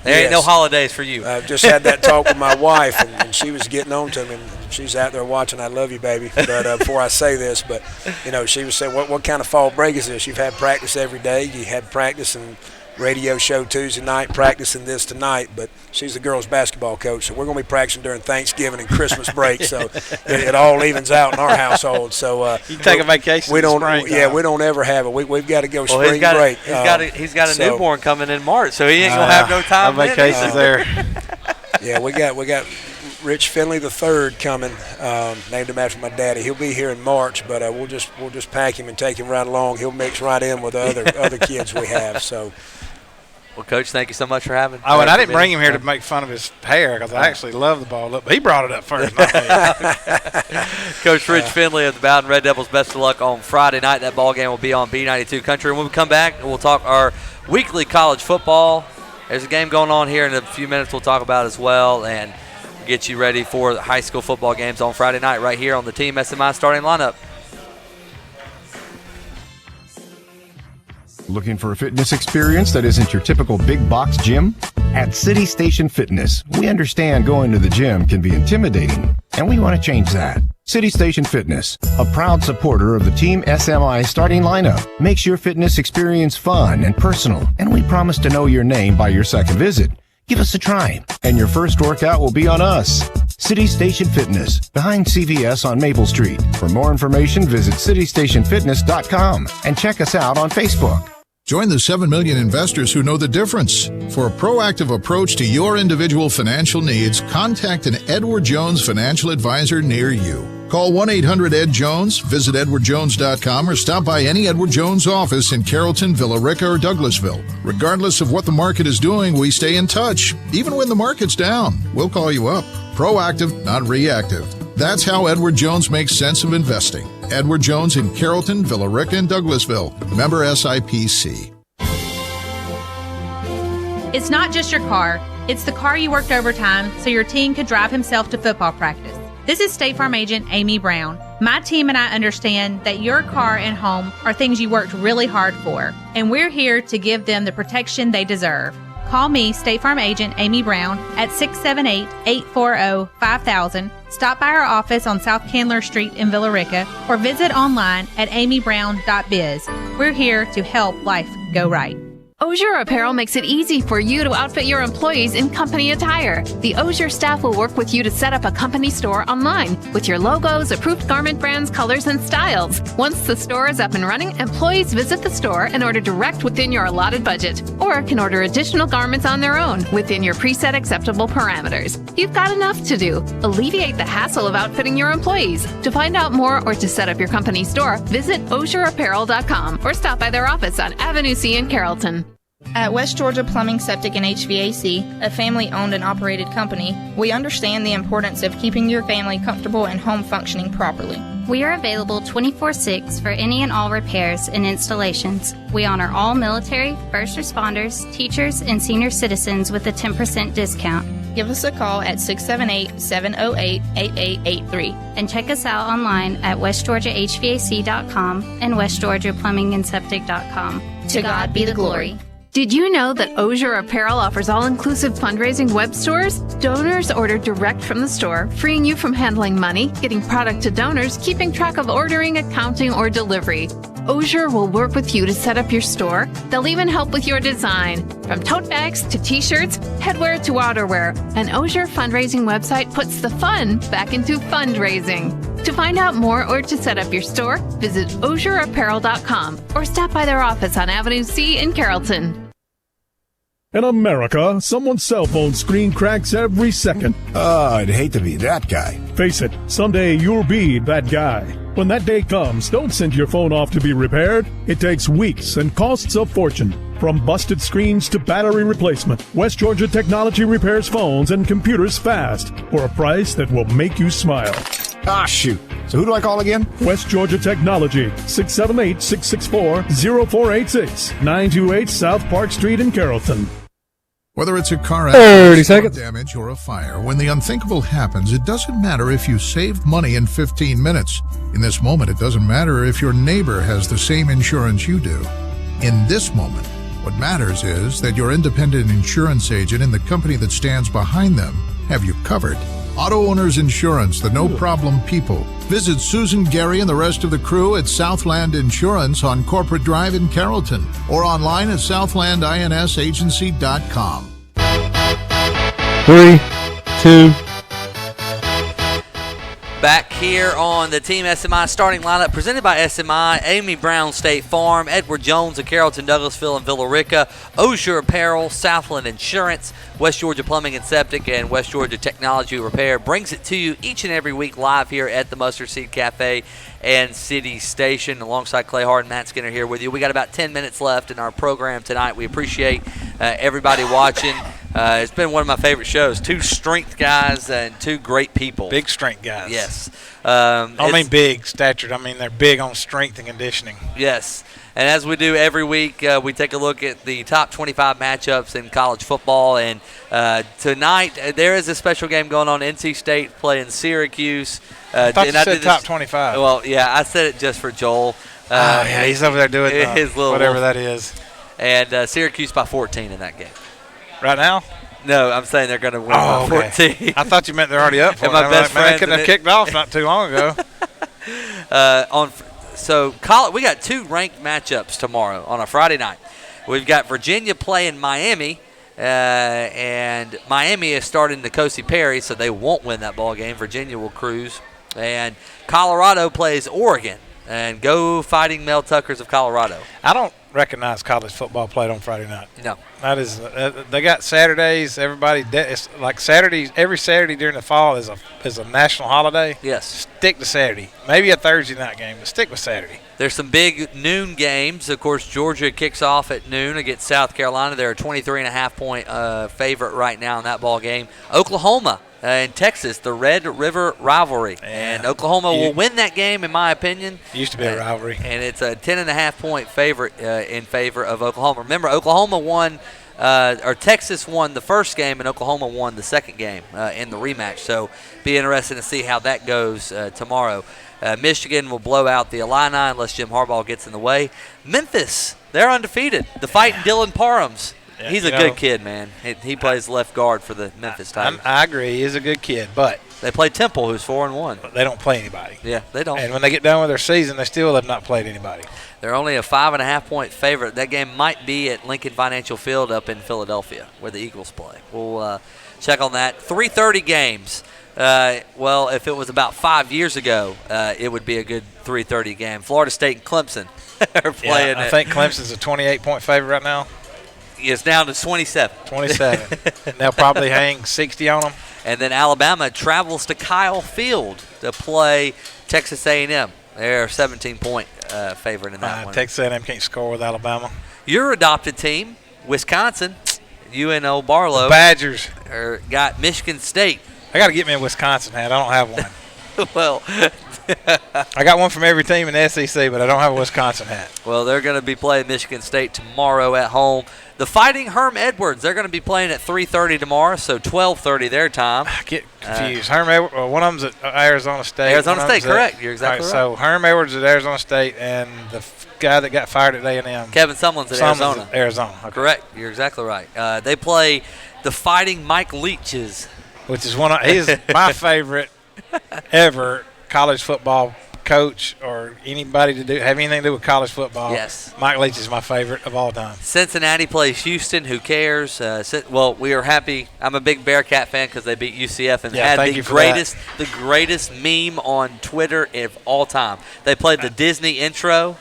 There ain't no holidays for you. I just had that talk with my wife, and she was getting on to me. And she's out there watching. I love you, baby. But before I say this, she was saying, what kind of fall break is this? You've had practice every day. You had practice and radio show Tuesday night, practicing this tonight, but she's the girls' basketball coach, so we're going to be practicing during Thanksgiving and Christmas break, so it all evens out in our household. So you take a vacation. We don't. Spring, we don't ever have it. We've got to go spring break. He's got a newborn coming in March, so he ain't gonna have no time. Vacations there. Yeah, we got Rich Finley III coming, named him after my daddy. He'll be here in March, but we'll just pack him and take him right along. He'll mix right in with the other kids we have. So. Well, Coach, thank you so much for having. Oh, and I didn't bring him here to make fun of his hair because I actually love the ball up, but he brought it up first. Not me. Coach Rich Finley of the Bowden Red Devils, best of luck on Friday night. That ball game will be on B92 Country. And when we come back, we'll talk our weekly college football. There's a game going on here in a few minutes we'll talk about as well, and get you ready for the high school football games on Friday night right here on the Team SMI starting lineup. Looking for a fitness experience that isn't your typical big box gym? At City Station Fitness, we understand going to the gym can be intimidating, and we want to change that. City Station Fitness, a proud supporter of the Team SMI starting lineup, makes your fitness experience fun and personal, and we promise to know your name by your second visit. Give us a try, and your first workout will be on us. City Station Fitness, behind CVS on Maple Street. For more information, visit citystationfitness.com and check us out on Facebook. Join the 7 million investors who know the difference. For a proactive approach to your individual financial needs, contact an Edward Jones financial advisor near you. Call 1-800-ED-JONES, visit edwardjones.com, or stop by any Edward Jones office in Carrollton, Villa Rica, or Douglasville. Regardless of what the market is doing, we stay in touch. Even when the market's down, we'll call you up. Proactive, not reactive. That's how Edward Jones makes sense of investing. Edward Jones in Carrollton, Villa Rica, and Douglasville. Member SIPC. It's not just your car. It's the car you worked overtime so your team could drive himself to football practice. This is State Farm agent Amy Brown. My team and I understand that your car and home are things you worked really hard for, and we're here to give them the protection they deserve. Call me, State Farm agent Amy Brown, at 678-840-5000. Stop by our office on South Candler Street in Villa Rica, or visit online at amybrown.biz. We're here to help life go right. Osier Apparel makes it easy for you to outfit your employees in company attire. The Osier staff will work with you to set up a company store online with your logos, approved garment brands, colors, and styles. Once the store is up and running, employees visit the store and order direct within your allotted budget, or can order additional garments on their own within your preset acceptable parameters. You've got enough to do. Alleviate the hassle of outfitting your employees. To find out more or to set up your company store, visit osierapparel.com or stop by their office on Avenue C in Carrollton. At West Georgia Plumbing, Septic, and HVAC, a family-owned and operated company, we understand the importance of keeping your family comfortable and home functioning properly. We are available 24/6 for any and all repairs and installations. We honor all military, first responders, teachers, and senior citizens with a 10% discount. Give us a call at 678-708-8883. And check us out online at westgeorgiahvac.com and westgeorgiaplumbingandseptic.com. To God be the glory. Did you know that Osier Apparel offers all-inclusive fundraising web stores? Donors order direct from the store, freeing you from handling money, getting product to donors, keeping track of ordering, accounting, or delivery. Osier will work with you to set up your store. They'll even help with your design. From tote bags to t-shirts, headwear to outerwear, an Osier fundraising website puts the fun back into fundraising. To find out more or to set up your store, visit osierapparel.com or stop by their office on Avenue C in Carrollton. In America, someone's cell phone screen cracks every second. I'd hate to be that guy. Face it, someday you'll be that guy. When that day comes, don't send your phone off to be repaired. It takes weeks and costs a fortune. From busted screens to battery replacement, West Georgia Technology repairs phones and computers fast for a price that will make you smile. Ah, shoot. So who do I call again? West Georgia Technology, 678-664-0486, 928 South Park Street in Carrollton. Whether it's a car 30 accident, seconds. damage, or a fire, when the unthinkable happens, it doesn't matter if you saved money in 15 minutes. In this moment, it doesn't matter if your neighbor has the same insurance you do. In this moment, what matters is that your independent insurance agent and the company that stands behind them have you covered. Auto Owners Insurance, the no-problem people. Visit Susan, Gary, and the rest of the crew at Southland Insurance on Corporate Drive in Carrollton or online at southlandinsagency.com. 3, 2. Back here on the Team SMI starting lineup presented by SMI, Amy Brown State Farm, Edward Jones of Carrollton, Douglasville, and Villa Rica, Osier Apparel, Southland Insurance, West Georgia Plumbing and Septic, and West Georgia Technology Repair brings it to you each and every week live here at the Mustard Seed Cafe and City Station. Alongside Clay Hard and Matt Skinner here with you. We got about 10 minutes left in our program tonight. We appreciate everybody watching. It's been one of my favorite shows. Two strength guys and two great people. Big strength guys. Yes. I don't mean big statured. I mean they're big on strength and conditioning. Yes. And as we do every week, we take a look at the top 25 matchups in college football. And tonight, there is a special game going on. NC State playing Syracuse. I thought you said top 25. Well, yeah, I said it just for Joel. Yeah, he's over there doing his little whatever that is. And Syracuse by 14 in that game. Right now? No, I'm saying they're going to win by 14. I thought you meant they're already up for it. My best friend, they couldn't have kicked off not too long ago. So we got two ranked matchups tomorrow on a Friday night. We've got Virginia playing Miami, and Miami is starting N'Kosi Perry, so they won't win that ball game. Virginia will cruise. And Colorado plays Oregon, and go Fighting Mel Tuckers of Colorado. I don't recognize college football played on Friday night. No. That is, they got Saturdays. Everybody, it's like Saturdays. Every Saturday during the fall is a national holiday. Yes. Stick to Saturday. Maybe a Thursday night game, but stick with Saturday. There's some big noon games. Of course, Georgia kicks off at noon against South Carolina. They're a 23.5-point favorite right now in that ball game. Oklahoma and Texas, the Red River rivalry. Yeah. And Oklahoma will win that game, in my opinion. Used to be a rivalry. And it's a 10.5-point favorite in favor of Oklahoma. Remember, Oklahoma won, or Texas won the first game, and Oklahoma won the second game in the rematch. So be interesting to see how that goes tomorrow. Michigan will blow out the Illini unless Jim Harbaugh gets in the way. Memphis, they're undefeated. The fighting Dylan Parhams. Yeah, he's a good kid, man. He plays left guard for the Memphis Tigers. I agree. He is a good kid, but they play Temple, who's 4-1. But they don't play anybody. Yeah, they don't. And when they get done with their season, they still have not played anybody. They're only a 5.5-point favorite. That game might be at Lincoln Financial Field up in Philadelphia, where the Eagles play. We'll check on that. 3:30 games. Well, if it was about 5 years ago, it would be a good 3:30 game. Florida State and Clemson are playing. Yeah, I think Clemson's a 28-point favorite right now. It's down to 27. 27. And they'll probably hang 60 on them. And then Alabama travels to Kyle Field to play Texas A&M. They're a 17-point favorite in that one. Texas A&M can't score with Alabama. Your adopted team, Wisconsin, UNO Barlow. The Badgers. Got Michigan State. I got to get me a Wisconsin hat. I don't have one. Well, I got one from every team in the SEC, but I don't have a Wisconsin hat. Well, they're going to be playing Michigan State tomorrow at home. The Fighting Herm Edwards, they're going to be playing at 3:30 tomorrow, so 12:30 their time. I get confused. Herm Edwards, one of them's at Arizona State. Arizona State, correct. You're exactly right. So Herm Edwards at Arizona State, and the guy that got fired at A&M. Kevin Sumlin's at Arizona. Arizona. Okay. Correct. You're exactly right. They play the Fighting Mike Leaches. Which is he's my favorite ever college football coach or anybody to have anything to do with college football. Yes. Mike Leach is my favorite of all time. Cincinnati plays Houston. Who cares? Well, we are happy. I'm a big Bearcat fan because they beat UCF and had the greatest meme on Twitter of all time. They played the Disney intro.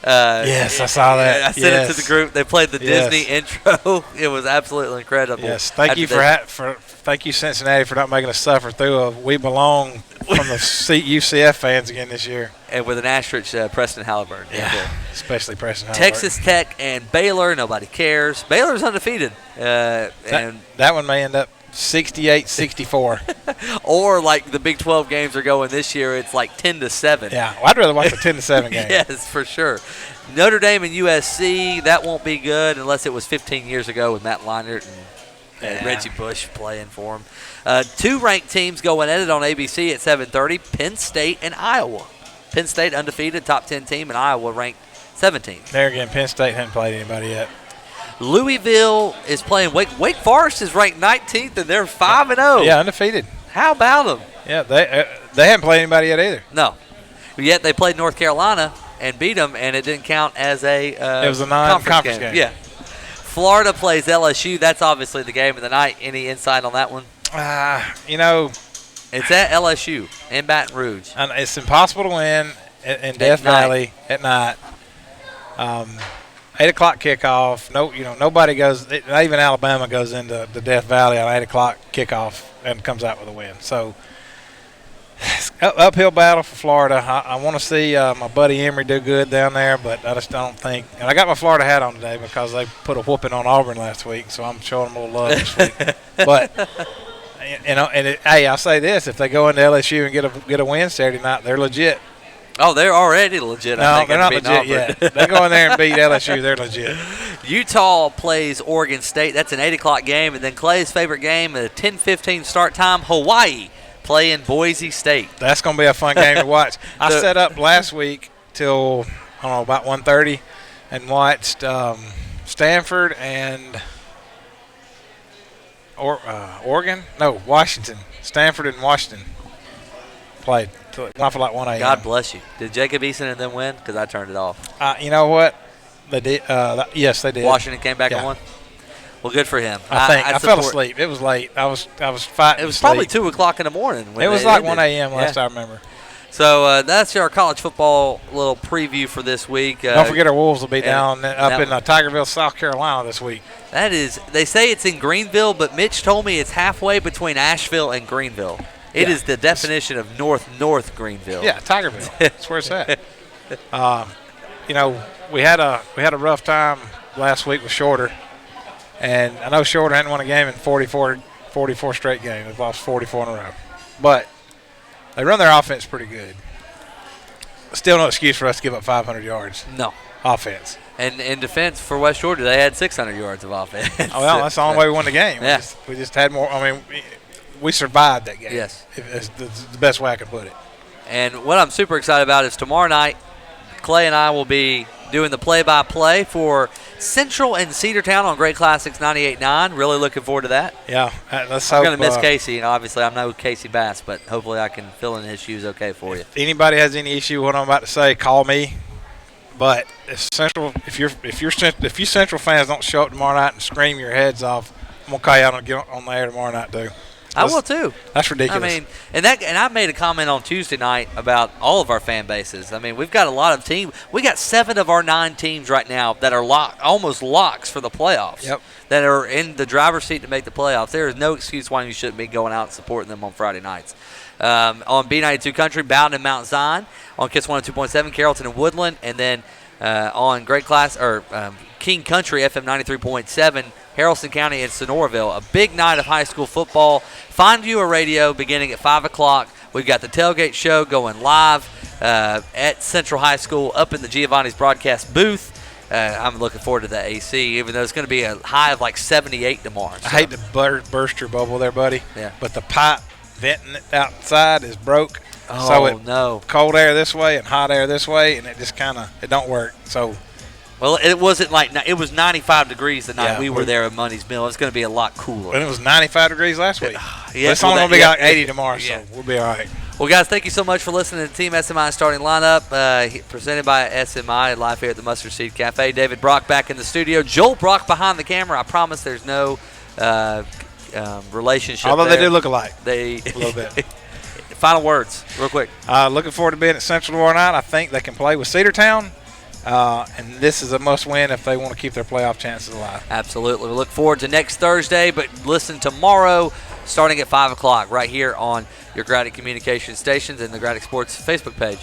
Yes, I saw that. I sent it to the group. They played the Disney intro. It was absolutely incredible. Yes, thank you Cincinnati for not making us suffer through a "We Belong" from the UCF fans again this year. And with an asterisk, Preston Halliburton. Yeah, especially Preston Halliburton. Texas Tech and Baylor. Nobody cares. Baylor's undefeated. And that one may end up 68-64. Or like the Big 12 games are going this year, it's like 10-7. Yeah, well, I'd rather watch the 10-7 game. Yes, for sure. Notre Dame and USC, that won't be good unless it was 15 years ago with Matt Leinart and Reggie Bush playing for him. Two ranked teams going at it on ABC at 7:30, Penn State and Iowa. Penn State undefeated, top 10 team, and Iowa ranked 17th. There again, Penn State hasn't played anybody yet. Louisville is playing Wake Forest is ranked 19th, and they're 5-0. Yeah, undefeated. How about them? Yeah, they haven't played anybody yet either. No. But yet they played North Carolina and beat them, and it didn't count as a it was a non-conference game. Yeah. Florida plays LSU. That's obviously the game of the night. Any insight on that one? It's at LSU in Baton Rouge. And it's impossible to win in Death Valley at night. 8 o'clock kickoff. Nobody goes. Not even Alabama goes into the Death Valley on 8 o'clock kickoff and comes out with a win. So uphill battle for Florida. I want to see my buddy Emory do good down there, but I just don't think. And I got my Florida hat on today because they put a whooping on Auburn last week, so I'm showing them a little love this week. But hey, I'll say this: if they go into LSU and get a win Saturday night, they're legit. Oh, they're already legit. No, they're not legit yet. They go in there and beat LSU. They're legit. Utah plays Oregon State. That's an 8 o'clock game. And then Clay's favorite game at a 10:15 start time, Hawaii playing Boise State. That's going to be a fun game to watch. I set up last week till, about 1:30 and watched Stanford and Oregon. No, Washington. Stanford and Washington played. Not for like 1 a.m. God bless you. Did Jacob Eason and them win? Because I turned it off. You know what? They did. Yes, they did. Washington came back and won? Well, good for him. I fell asleep. It was late. I was fighting. It was probably 2 o'clock in the morning. It was like 1 a.m. last I remember. So that's our college football little preview for this week. Don't forget our Wolves will be down up in Tigerville, South Carolina this week. That is, they say it's in Greenville, but Mitch told me it's halfway between Asheville and Greenville. It is the definition of North Greenville. Yeah, Tigerville. That's where it's at. We had a rough time last week with Shorter, and I know Shorter hadn't won a game in 44 straight games. They've lost 44 in a row, but they run their offense pretty good. Still no excuse for us to give up 500 yards. No offense. And in defense for West Georgia, they had 600 yards of offense. Oh well, that's the only way we won the game. Yeah. We just had more. I mean. We survived that game. Yes. It's the best way I can put it. And what I'm super excited about is tomorrow night, Clay and I will be doing the play-by-play for Central and Cedartown on Great Classics 98.9. Really looking forward to that. Yeah. I'm going to miss Casey. Obviously, I'm no Casey Bass, but hopefully I can fill in his shoes okay for you. If anybody has any issue with what I'm about to say, call me. But if you Central fans don't show up tomorrow night and scream your heads off, I'm going to call you out and get on the air tomorrow night, too. I will too. That's ridiculous. I mean, and I made a comment on Tuesday night about all of our fan bases. I mean, we've got a lot of teams. We got 7 of our 9 teams right now that are almost locks for the playoffs. Yep. That are in the driver's seat to make the playoffs. There is no excuse why you shouldn't be going out and supporting them on Friday nights. On B92 Country, Bowden and Mount Zion. On KISS 102.7, Carrollton and Woodland, and then on Great Class or King Country FM 93.7. Haralson County and Sonoraville. A big night of high school football. Fond Viewer Radio beginning at 5 o'clock We've got the tailgate show going live at Central High School up in the Giovanni's broadcast booth. I'm looking forward to that AC, even though it's going to be a high of like 78 tomorrow. So. I hate to burst your bubble there, buddy. Yeah. But the pipe venting it outside is broke. Oh, so no. Cold air this way and hot air this way, and it just it don't work. So. Well, it wasn't it was 95 degrees the night we were there at Money's Mill. It's going to be a lot cooler. And it was 95 degrees last week. Yeah, it's only going to be like 80 tomorrow, so we'll be all right. Well, guys, thank you so much for listening to Team SMI starting lineup, presented by SMI, live here at the Mustard Seed Cafe. David Brock back in the studio. Joel Brock behind the camera. I promise there's no relationship. Although there. they do look alike. A little bit. Final words, real quick. Looking forward to being at Central tomorrow night. I think they can play with Cedartown. And this is a must-win if they want to keep their playoff chances alive. Absolutely. We look forward to next Thursday, but listen tomorrow starting at 5 o'clock right here on your Gradic Communications stations and the Gradic Sports Facebook page.